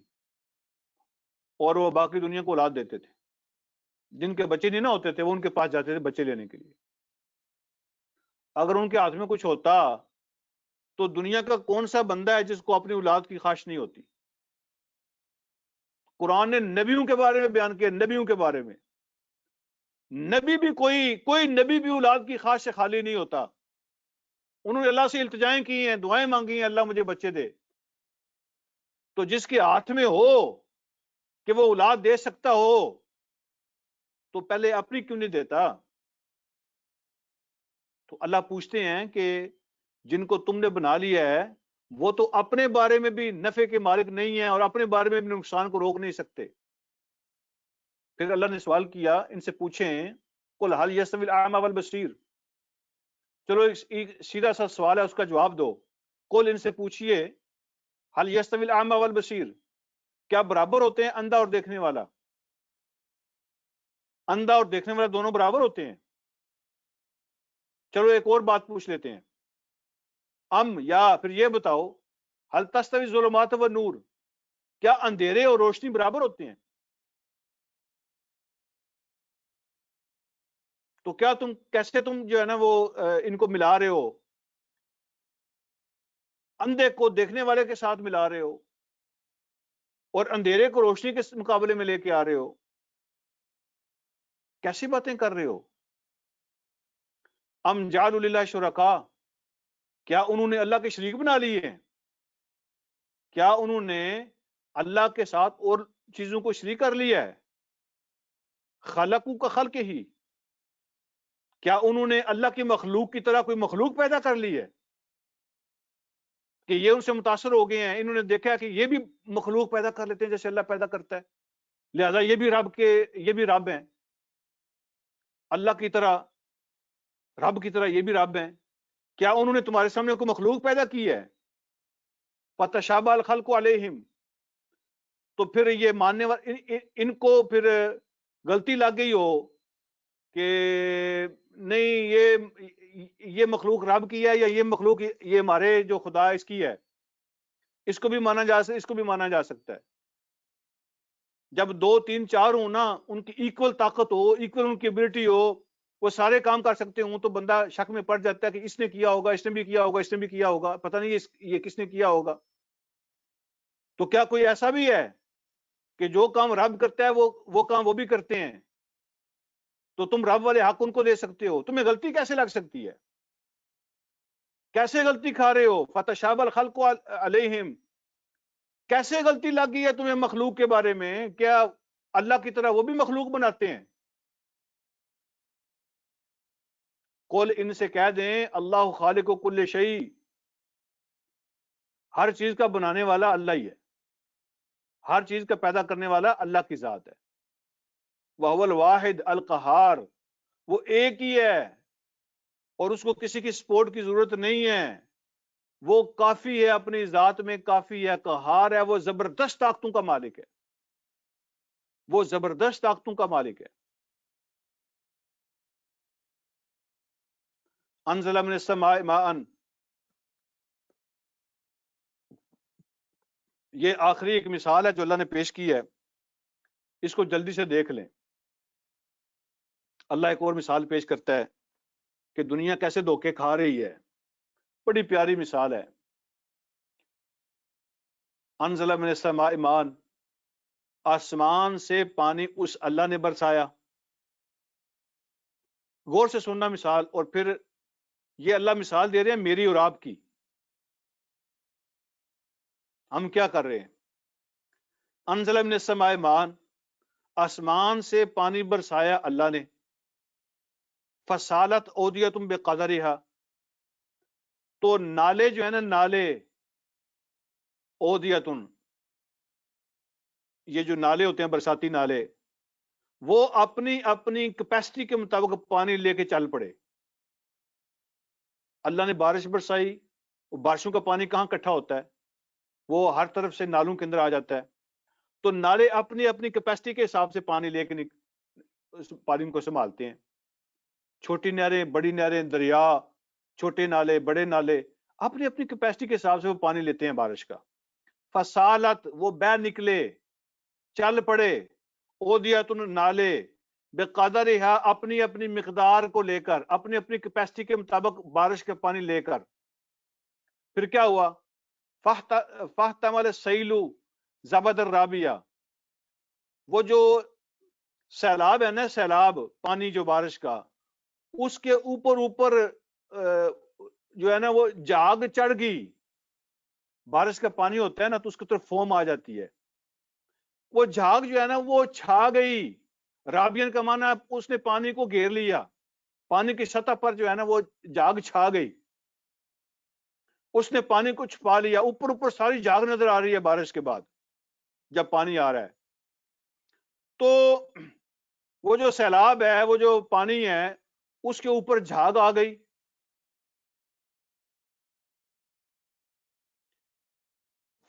اور وہ باقی دنیا کو اولاد دیتے تھے، جن کے بچے نہیں نہ ہوتے تھے وہ ان کے پاس جاتے تھے بچے لینے کے لیے۔ اگر ان کے ہاتھ میں کچھ ہوتا تو دنیا کا کون سا بندہ ہے جس کو اپنی اولاد کی خواہش نہیں ہوتی؟ قرآن نے نبیوں کے بارے میں بیان کیا، نبیوں کے بارے میں، نبی بھی کوئی نبی بھی اولاد کی خواہش سے خالی نہیں ہوتا، انہوں نے اللہ سے التجائیں کی ہیں، دعائیں مانگی ہیں، اللہ مجھے بچے دے۔ تو جس کے ہاتھ میں ہو کہ وہ اولاد دے سکتا ہو تو پہلے اپنی کیوں نہیں دیتا؟ تو اللہ پوچھتے ہیں کہ جن کو تم نے بنا لیا ہے وہ تو اپنے بارے میں بھی نفع کے مالک نہیں ہیں اور اپنے بارے میں بھی نقصان کو روک نہیں سکتے۔ پھر اللہ نے سوال کیا، ان سے پوچھیں قل هل يستوي الاعمى والبصير، چلو ایک سیدھا سا سوال ہے، اس کا جواب دو۔ قل، ان سے پوچھئے، هل يستوي الاعمى والبصير، کیا برابر ہوتے ہیں اندھا اور دیکھنے والا؟ اندھا اور دیکھنے والا دونوں برابر ہوتے ہیں؟ چلو ایک اور بات پوچھ لیتے ہیں، یا پھر یہ بتاؤ، هل تستوي الظلمات والنور، کیا اندھیرے اور روشنی برابر ہوتے ہیں؟ تو کیا کیسے تم جو ہے نا وہ ان کو ملا رہے ہو، اندھے کو دیکھنے والے کے ساتھ ملا رہے ہو اور اندھیرے کو روشنی کے مقابلے میں لے کے آ رہے ہو؟ کیسی باتیں کر رہے ہو؟ ام جعلوا للہ شرکا، کیا انہوں نے اللہ کے شریک بنا لیے ہیں؟ کیا انہوں نے اللہ کے ساتھ اور چیزوں کو شریک کر لیا ہے؟ خلقو کا خلق ہی، کیا انہوں نے اللہ کی مخلوق کی طرح کوئی مخلوق پیدا کر لی ہے کہ یہ ان سے متاثر ہو گئے ہیں، انہوں نے دیکھا کہ یہ بھی مخلوق پیدا کر لیتے ہیں جیسے اللہ پیدا کرتا ہے، لہذا یہ بھی رب ہیں، اللہ کی طرح، رب کی طرح یہ بھی رب ہیں؟ کیا انہوں نے تمہارے سامنے کوئی مخلوق پیدا کی ہے؟ فتشابہ الخلق علیہم، تو پھر یہ ماننے والے ان کو پھر غلطی لگ گئی ہو کہ نہیں یہ مخلوق رب کی ہے، یا یہ مخلوق یہ ہمارے جو خدا ہے اس کی ہے، اس کو بھی مانا جا سکتا ہے۔ جب 2 3 4 ہوں نا، ان کی ایکول طاقت ہو، ایکول ان کی ابیلٹی ہو، وہ سارے کام کر سکتے ہوں، تو بندہ شک میں پڑ جاتا ہے کہ اس نے کیا ہوگا، اس نے بھی کیا ہوگا، اس نے بھی کیا ہوگا، پتہ نہیں یہ کس نے کیا ہوگا۔ تو کیا کوئی ایسا بھی ہے کہ جو کام رب کرتا ہے وہ کام وہ بھی کرتے ہیں؟ تو تم رب والے حق ان کو دے سکتے ہو؟ تمہیں غلطی کیسے لگ سکتی ہے؟ کیسے غلطی کھا رہے ہو؟ فتشاب الخلق علیہم، کیسے غلطی لگ گئی ہے تمہیں مخلوق کے بارے میں؟ کیا اللہ کی طرح وہ بھی مخلوق بناتے ہیں؟ قل، ان سے کہہ دیں اللہ خالق کل شیء، ہر چیز کا بنانے والا اللہ ہی ہے، ہر چیز کا پیدا کرنے والا اللہ کی ذات ہے۔ وَهُوَ الْوَاحِدُ الْقَهَّارُ، وہ ایک ہی ہے اور اس کو کسی کی سپورٹ کی ضرورت نہیں ہے، وہ کافی ہے، اپنی ذات میں کافی ہے، قہار ہے، وہ زبردست طاقتوں کا مالک ہے، وہ زبردست طاقتوں کا مالک ہے۔ انزل من السماء ماء، یہ آخری ایک مثال ہے جو اللہ نے پیش کی ہے، اس کو جلدی سے دیکھ لیں۔ اللہ ایک اور مثال پیش کرتا ہے کہ دنیا کیسے دھوکے کھا رہی ہے، بڑی پیاری مثال ہے۔ انزل من السماء ماء، آسمان سے پانی اس اللہ نے برسایا۔ غور سے سننا مثال، اور پھر یہ اللہ مثال دے رہے ہیں میری اور آپ کی، ہم کیا کر رہے ہیں۔ انزل من السماء ماء، آسمان سے پانی برسایا اللہ نے، فسالت اودیۃ بقدرها، تو نالے جو ہے نا، نالے اودیۃ، یہ جو نالے ہوتے ہیں برساتی نالے، وہ اپنی اپنی کیپیسٹی کے مطابق پانی لے کے چل پڑے۔ اللہ نے بارش برسائی، وہ بارشوں کا پانی کہاں اکٹھا ہوتا ہے؟ وہ ہر طرف سے نالوں کے اندر آ جاتا ہے، تو نالے اپنی اپنی کیپیسٹی کے حساب سے پانی لے کے پانی کو سنبھالتے ہیں۔ چھوٹی نہریں، بڑی نہریں، دریا، چھوٹے نالے، بڑے نالے، اپنی اپنی کیپیسٹی کے حساب سے وہ پانی لیتے ہیں بارش کا۔ فسالت، وہ بہ نکلے، چل پڑے، اودیتن، نالے، بقدرہا، اپنی اپنی مقدار کو لے کر، اپنی اپنی کیپیسٹی کے مطابق بارش کا پانی لے کر۔ پھر کیا ہوا؟ فاحتمل السیل زبد الرابیہ، وہ جو سیلاب ہے نا، سیلاب پانی جو بارش کا، اس کے اوپر اوپر جو ہے نا وہ جھاگ چڑھ گئی۔ بارش کا پانی ہوتا ہے نا تو اس کی طرف فوم آ جاتی ہے، وہ جھاگ جو ہے نا وہ چھا گئی۔ رابین کا معنی اس نے پانی کو گھیر لیا، پانی کی سطح پر جو ہے نا وہ جھاگ چھا گئی، اس نے پانی کو چھپا لیا، اوپر اوپر ساری جھاگ نظر آ رہی ہے بارش کے بعد جب پانی آ رہا ہے۔ تو وہ جو سیلاب ہے، وہ جو پانی ہے، اس کے اوپر جھاگ آ گئی۔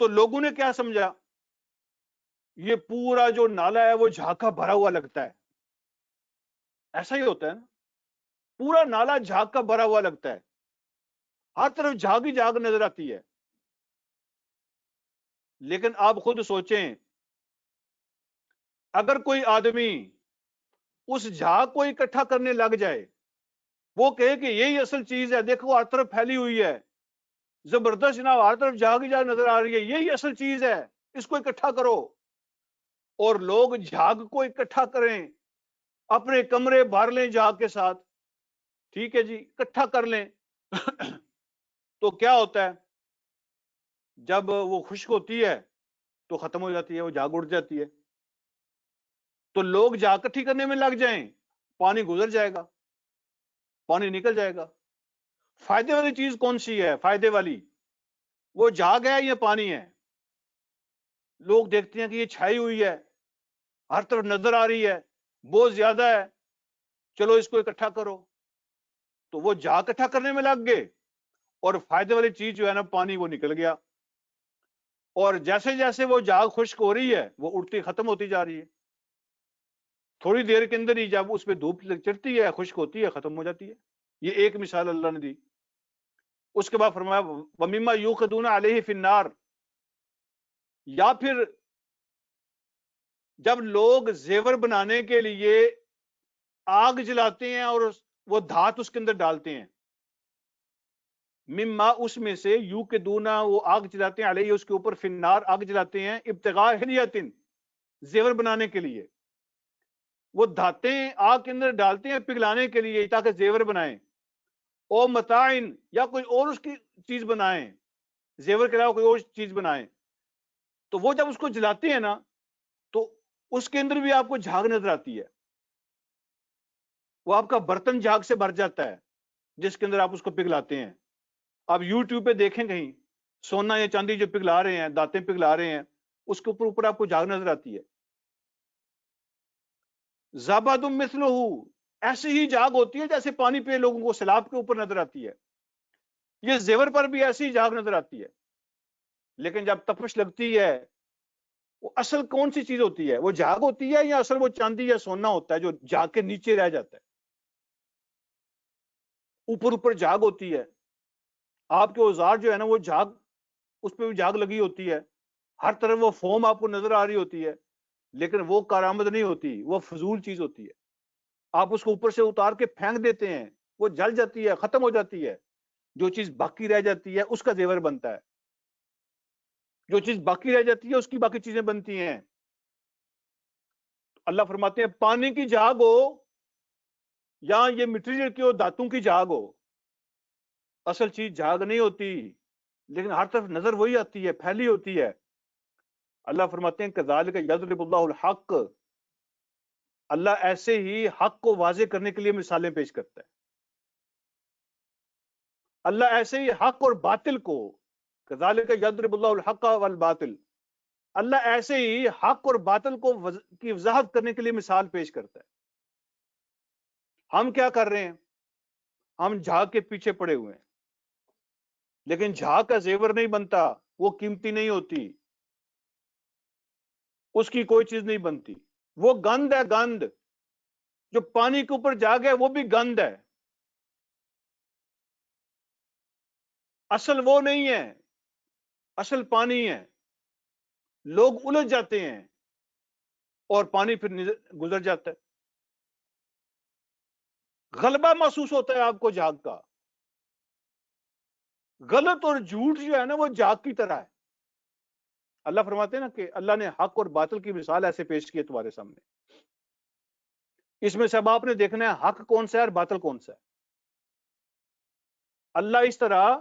تو لوگوں نے کیا سمجھا؟ یہ پورا جو نالا ہے وہ جھاگ کا بھرا ہوا لگتا ہے، ایسا ہی ہوتا ہے نا، پورا نالا جھاگ کا بھرا ہوا لگتا ہے، ہر طرف جھاگ ہی جھاگ نظر آتی ہے۔ لیکن آپ خود سوچیں، اگر کوئی آدمی اس جھاگ کو اکٹھا کرنے لگ جائے، وہ کہے کہ یہی اصل چیز ہے، دیکھو ہر طرف پھیلی ہوئی ہے، زبردست جناب، ہر طرف جھاگ ہی جھاگ نظر آ رہی ہے، یہی اصل چیز ہے، اس کو اکٹھا کرو، اور لوگ جھاگ کو اکٹھا کریں، اپنے کمرے بھر لیں جھاگ کے ساتھ، ٹھیک ہے جی، اکٹھا کر لیں تو کیا ہوتا ہے؟ جب وہ خشک ہوتی ہے تو ختم ہو جاتی ہے، وہ جھاگ اڑ جاتی ہے، تو لوگ جھاگ اکٹھی کرنے میں لگ جائیں، پانی گزر جائے گا، پانی نکل جائے گا۔ فائدے والی چیز کون سی ہے؟ فائدے والی وہ جھاگ ہے یا پانی ہے؟ لوگ دیکھتے ہیں کہ یہ چھائی ہوئی ہے، ہر طرف نظر آ رہی ہے، بہت زیادہ ہے، چلو اس کو اکٹھا کرو، تو وہ جھاگ اکٹھا کرنے میں لگ گئے، اور فائدے والی چیز جو ہے نا پانی، وہ نکل گیا، اور جیسے جیسے وہ جھاگ خشک ہو رہی ہے وہ اڑتی ختم ہوتی جا رہی ہے، تھوڑی دیر کے اندر ہی جب اس پہ دھوپ چڑھتی ہے، خشک ہوتی ہے، ختم ہو جاتی ہے۔ یہ ایک مثال اللہ نے دی۔ اس کے بعد فرمایا وَمِمَّا يُوقِدُونَ عَلَيْهِ فِي النَّارِ، یا پھر جب لوگ زیور بنانے کے لیے آگ جلاتے ہیں اور وہ دھات اس کے اندر ڈالتے ہیں، مما، اس میں سے، یوقدونا، وہ آگ جلاتے ہیں، علیہ، اس کے اوپر، فی النار، آگ جلاتے ہیں، ابتغاء حلیۃ، زیور بنانے کے لیے، وہ دھاتیں آگ کے اندر ڈالتے ہیں پگھلانے کے لیے تاکہ زیور بنائیں، او متاعن، یا کوئی اور اس کی چیز بنائیں، زیور کے علاوہ کوئی اور چیز بنائیں، تو وہ جب اس کو جلاتے ہیں نا تو اس کے اندر بھی آپ کو جھاگ نظر آتی ہے، وہ آپ کا برتن جھاگ سے بھر جاتا ہے جس کے اندر آپ اس کو پگھلاتے ہیں. آپ یوٹیوب پہ دیکھیں کہیں سونا یا چاندی جو پگھلا رہے ہیں، دانتیں پگھلا رہے ہیں، اس کے اوپر آپ کو جھاگ نظر آتی ہے. زبد مثلہ، ایسی ہی جھاگ ہوتی ہے جیسے پانی پہ لوگوں کو سیلاب کے اوپر نظر آتی ہے. یہ زیور پر بھی ایسی ہی جھاگ نظر آتی ہے، لیکن جب تپش لگتی ہے وہ اصل کون سی چیز ہوتی ہے؟ وہ جھاگ ہوتی ہے یا اصل وہ چاندی یا سونا ہوتا ہے جو جھاگ کے نیچے رہ جاتا ہے؟ اوپر اوپر جھاگ ہوتی ہے. آپ کے اوزار جو ہے نا وہ جھاگ، اس پہ بھی جھاگ لگی ہوتی ہے، ہر طرف وہ فوم آپ کو نظر آ رہی ہوتی ہے، لیکن وہ کارآمد نہیں ہوتی، وہ فضول چیز ہوتی ہے. آپ اس کو اوپر سے اتار کے پھینک دیتے ہیں، وہ جل جاتی ہے، ختم ہو جاتی ہے. جو چیز باقی رہ جاتی ہے اس کا زیور بنتا ہے، جو چیز باقی رہ جاتی ہے اس کی باقی چیزیں بنتی ہیں. اللہ فرماتے ہیں پانی کی جھاگ ہو یا یہ مٹیریل کی ہو، دھاتوں کی جھاگ ہو، اصل چیز جھاگ نہیں ہوتی، لیکن ہر طرف نظر وہی آتی ہے، پھیلی ہوتی ہے. اللہ فرماتے ہیں کذالک یضرب اللہ الحق، اللہ ایسے ہی حق کو واضح کرنے کے لیے مثالیں پیش کرتا ہے. اللہ ایسے ہی حق اور باطل کو، کذالک یضرب اللہ الحق والباطل، اللہ ایسے ہی حق اور باطل کو کی وضاحت کرنے کے لیے مثال پیش کرتا ہے. ہم کیا کر رہے ہیں؟ ہم جھاگ کے پیچھے پڑے ہوئے ہیں، لیکن جھاگ کا زیور نہیں بنتا، وہ قیمتی نہیں ہوتی، اس کی کوئی چیز نہیں بنتی. وہ گند ہے، گند جو پانی کے اوپر جھاگ ہے وہ بھی گند ہے، اصل وہ نہیں ہے، اصل پانی ہے. لوگ الجھ جاتے ہیں اور پانی پھر گزر جاتا ہے. غلبہ محسوس ہوتا ہے آپ کو جھاگ کا. غلط اور جھوٹ جو ہے نا وہ جھاگ کی طرح ہے. اللہ فرماتے ہیں نا کہ اللہ نے حق اور باطل کی مثال ایسے پیش کی ہے تمہارے سامنے، اس میں سب آپ نے دیکھنا ہے حق کون سا ہے اور باطل کون سا ہے. اللہ اس طرح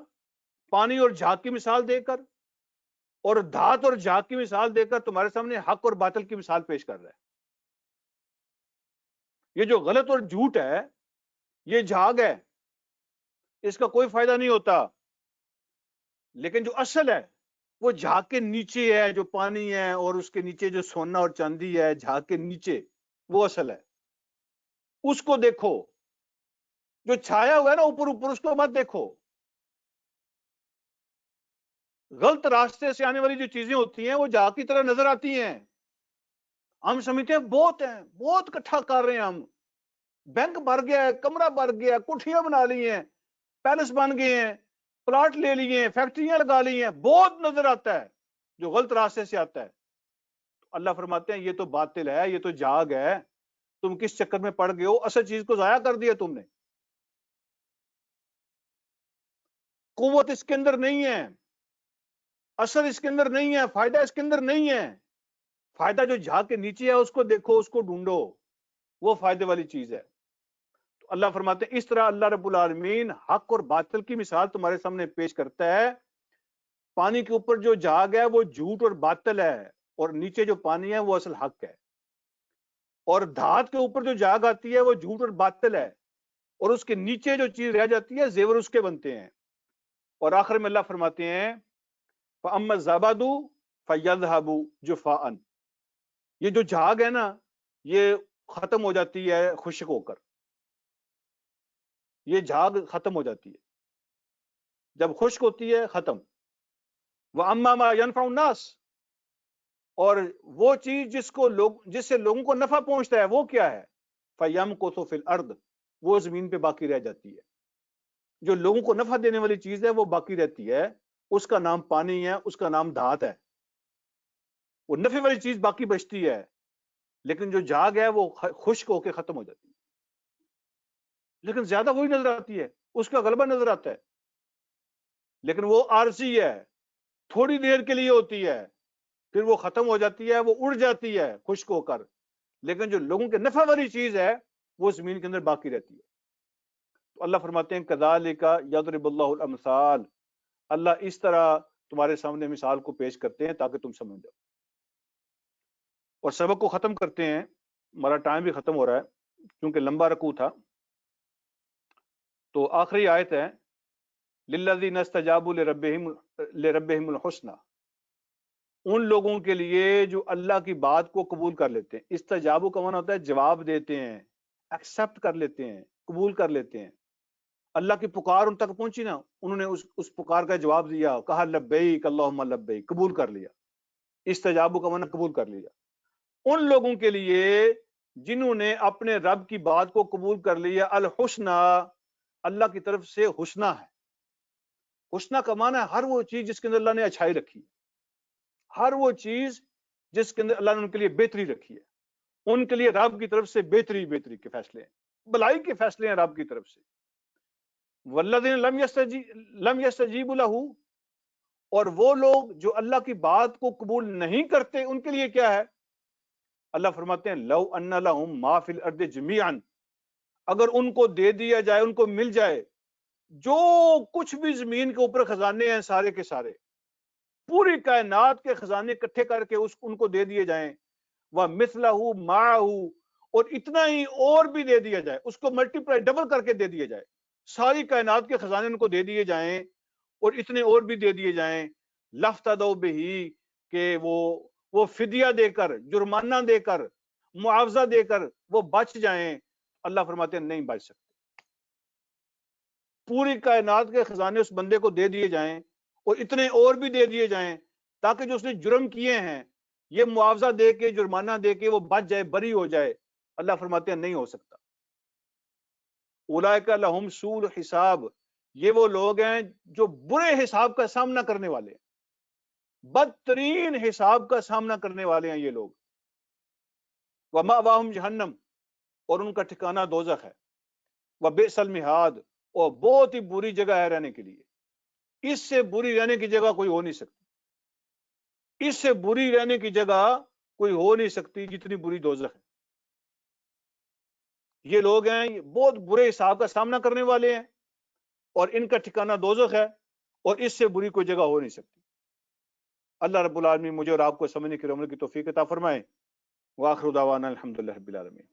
پانی اور جھاگ کی مثال دے کر اور دھات اور جھاگ کی مثال دے کر تمہارے سامنے حق اور باطل کی مثال پیش کر رہا ہے. یہ جو غلط اور جھوٹ ہے یہ جھاگ ہے، اس کا کوئی فائدہ نہیں ہوتا، لیکن جو اصل ہے وہ جھاگ کے نیچے ہے، جو پانی ہے اور اس کے نیچے جو سونا اور چاندی ہے جھاگ کے نیچے، وہ اصل ہے. اس کو دیکھو، جو چھایا ہوا ہے نا اوپر اوپر اس کو مت دیکھو. غلط راستے سے آنے والی جو چیزیں ہوتی ہیں وہ جھاگ کی طرح نظر آتی ہیں. ہم سمجھتے ہیں بہت ہیں، بہت اکٹھا کر رہے ہیں، ہم بینک بھر گیا ہے، کمرہ بھر گیا ہے، کوٹھیاں بنا لی ہیں، پیلس بن گئے ہیں، پلاٹ لے لیے ہیں، فیکٹریاں لگا لی ہیں، بہت نظر آتا ہے جو غلط راستے سے آتا ہے. اللہ فرماتے ہیں یہ تو باطل ہے، یہ تو جھاگ ہے، تم کس چکر میں پڑ گئے ہو، اصل چیز کو ضائع کر دیا تم نے. قوت اس کے اندر نہیں ہے، اثر اس کے اندر نہیں ہے، فائدہ اس کے اندر نہیں ہے. فائدہ جو جھاگ کے نیچے ہے اس کو دیکھو، اس کو ڈھونڈو، وہ فائدے والی چیز ہے. تو اللہ فرماتے ہیں اس طرح اللہ رب العالمین حق اور باطل کی مثال تمہارے سامنے پیش کرتا ہے. پانی کے اوپر جو جھاگ ہے وہ جھوٹ اور باطل ہے، اور نیچے جو پانی ہے وہ اصل حق ہے. اور دھات کے اوپر جو جھاگ آتی ہے وہ جھوٹ اور باطل ہے، اور اس کے نیچے جو چیز رہ جاتی ہے زیور اس کے بنتے ہیں. اور آخر میں اللہ فرماتے ہیں فَأَمَّا الزَّبَدُ فَيَذْهَبُ جُفَاءً، یہ جو جھاگ ہے نا یہ ختم ہو جاتی ہے خشک ہو کر، یہ جھاگ ختم ہو جاتی ہے جب خشک ہوتی ہے، ختم. وَأَمَّا مَا يَنْفَعُ النَّاسَ، اور وہ چیز جس سے لوگوں کو نفع پہنچتا ہے وہ کیا ہے؟ فَيَمْكُثُ فِي الْأَرْضِ، وہ زمین پہ باقی رہ جاتی ہے. جو لوگوں کو نفع دینے والی چیز ہے وہ باقی رہتی ہے، اس کا نام پانی ہے، اس کا نام دھات ہے. وہ نفع والی چیز باقی بچتی ہے، لیکن جو جھاگ ہے وہ خشک ہو کے ختم ہو جاتی ہے. لیکن زیادہ وہی نظر آتی ہے، اس کا غلبہ نظر آتا ہے، لیکن وہ عارضی ہے، تھوڑی دیر کے لیے ہوتی ہے، پھر وہ ختم ہو جاتی ہے، وہ اڑ جاتی ہے خشک ہو کر. لیکن جو لوگوں کے نفع والی چیز ہے وہ زمین کے اندر باقی رہتی ہے. تو اللہ فرماتے ہیں کذالک یضرب اللہ الامثال، اللہ اس طرح تمہارے سامنے مثال کو پیش کرتے ہیں تاکہ تم سمجھ جاؤ۔ اور سبق کو ختم کرتے ہیں، ہمارا ٹائم بھی ختم ہو رہا ہے کیونکہ لمبا رکوع تھا۔ تو آخری آیت ہے للذین استجابوا لربہم الحسنی، ان لوگوں کے لیے جو اللہ کی بات کو قبول کر لیتے ہیں۔ استجابوا کا معنی ہوتا ہے جواب دیتے ہیں، ایکسپٹ کر لیتے ہیں، قبول کر لیتے ہیں۔ اللہ کی پکار ان تک پہنچی نا، انہوں نے اس پکار کا جواب دیا، کہا لبیک اللہم لبیک، قبول کر لیا۔ استجابوا کا معنی قبول کر لیا۔ ان لوگوں کے لیے جنہوں نے اپنے رب کی بات کو قبول کر لیا، الحسنی، اللہ کی طرف سے حسنہ ہے۔ حسنہ کا معنی ہے ہر وہ چیز جس کے اندر اللہ نے اچھائی رکھی ہے، ہر وہ چیز جس کے اندر اللہ نے ان کے لیے بہتری رکھی ہے، ان کے لیے رب کی طرف سے بہتری کے فیصلے ہیں، بھلائی کے فیصلے ہیں رب کی طرف سے۔ والذین لم یستجیبوا لہ، اور وہ لوگ جو اللہ کی بات کو قبول نہیں کرتے، ان کے لیے کیا ہے؟ اللہ فرماتے ہیں لو ان لہم ما فی الارض جمیعا، اگر ان کو دے دیا جائے، ان کو مل جائے جو کچھ بھی زمین کے اوپر خزانے ہیں سارے کے سارے، پوری کائنات کے خزانے اکٹھے کر کے ان کو دے دیے جائیں، وَمِثْلَهُ مَعَهُ، اور اتنا ہی اور بھی دے دیا جائے، اس کو ملٹی پلائی ڈبل کر کے دے دیا جائے، ساری کائنات کے خزانے ان کو دے دیے جائیں اور اتنے اور بھی دے دیے جائیں، لَفْتَدَوْا بِهِ، کہ وہ فدیہ دے کر، جرمانہ دے کر، معاوضہ دے کر وہ بچ جائیں، اللہ فرماتے ہیں نہیں بچ سکتے۔ پوری کائنات کے خزانے اس بندے کو دے دیے جائیں اور اتنے اور بھی دے دیے جائیں تاکہ جو اس نے جرم کیے ہیں یہ معاوضہ دے کے، جرمانہ دے کے وہ بچ جائے، بری ہو جائے، اللہ فرماتے ہیں نہیں ہو سکتا۔ اولئک لہم سوء الحساب، یہ وہ لوگ ہیں جو برے حساب کا سامنا کرنے والے ہیں، بدترین حساب کا سامنا کرنے والے ہیں یہ لوگ۔ ومأواہم جہنم، اور ان کا ٹھکانہ دوزخ ہے، وبئس المہاد، اور بہت ہی بری جگہ ہے رہنے کے لیے، اس سے بری رہنے کی جگہ کوئی ہو نہیں سکتی، اس سے بری رہنے کی جگہ کوئی ہو نہیں سکتی جتنی بری دوزخ ہے۔ یہ لوگ ہیں یہ بہت برے حساب کا سامنا کرنے والے ہیں اور ان کا ٹھکانہ دوزخ ہے اور اس سے بری کوئی جگہ ہو نہیں سکتی۔ اللہ رب العالمین مجھے اور آپ کو سمجھنے کی اور عمل کی توفیق عطا فرمائے۔ وآخر دعوانا الحمدللہ رب العالمین۔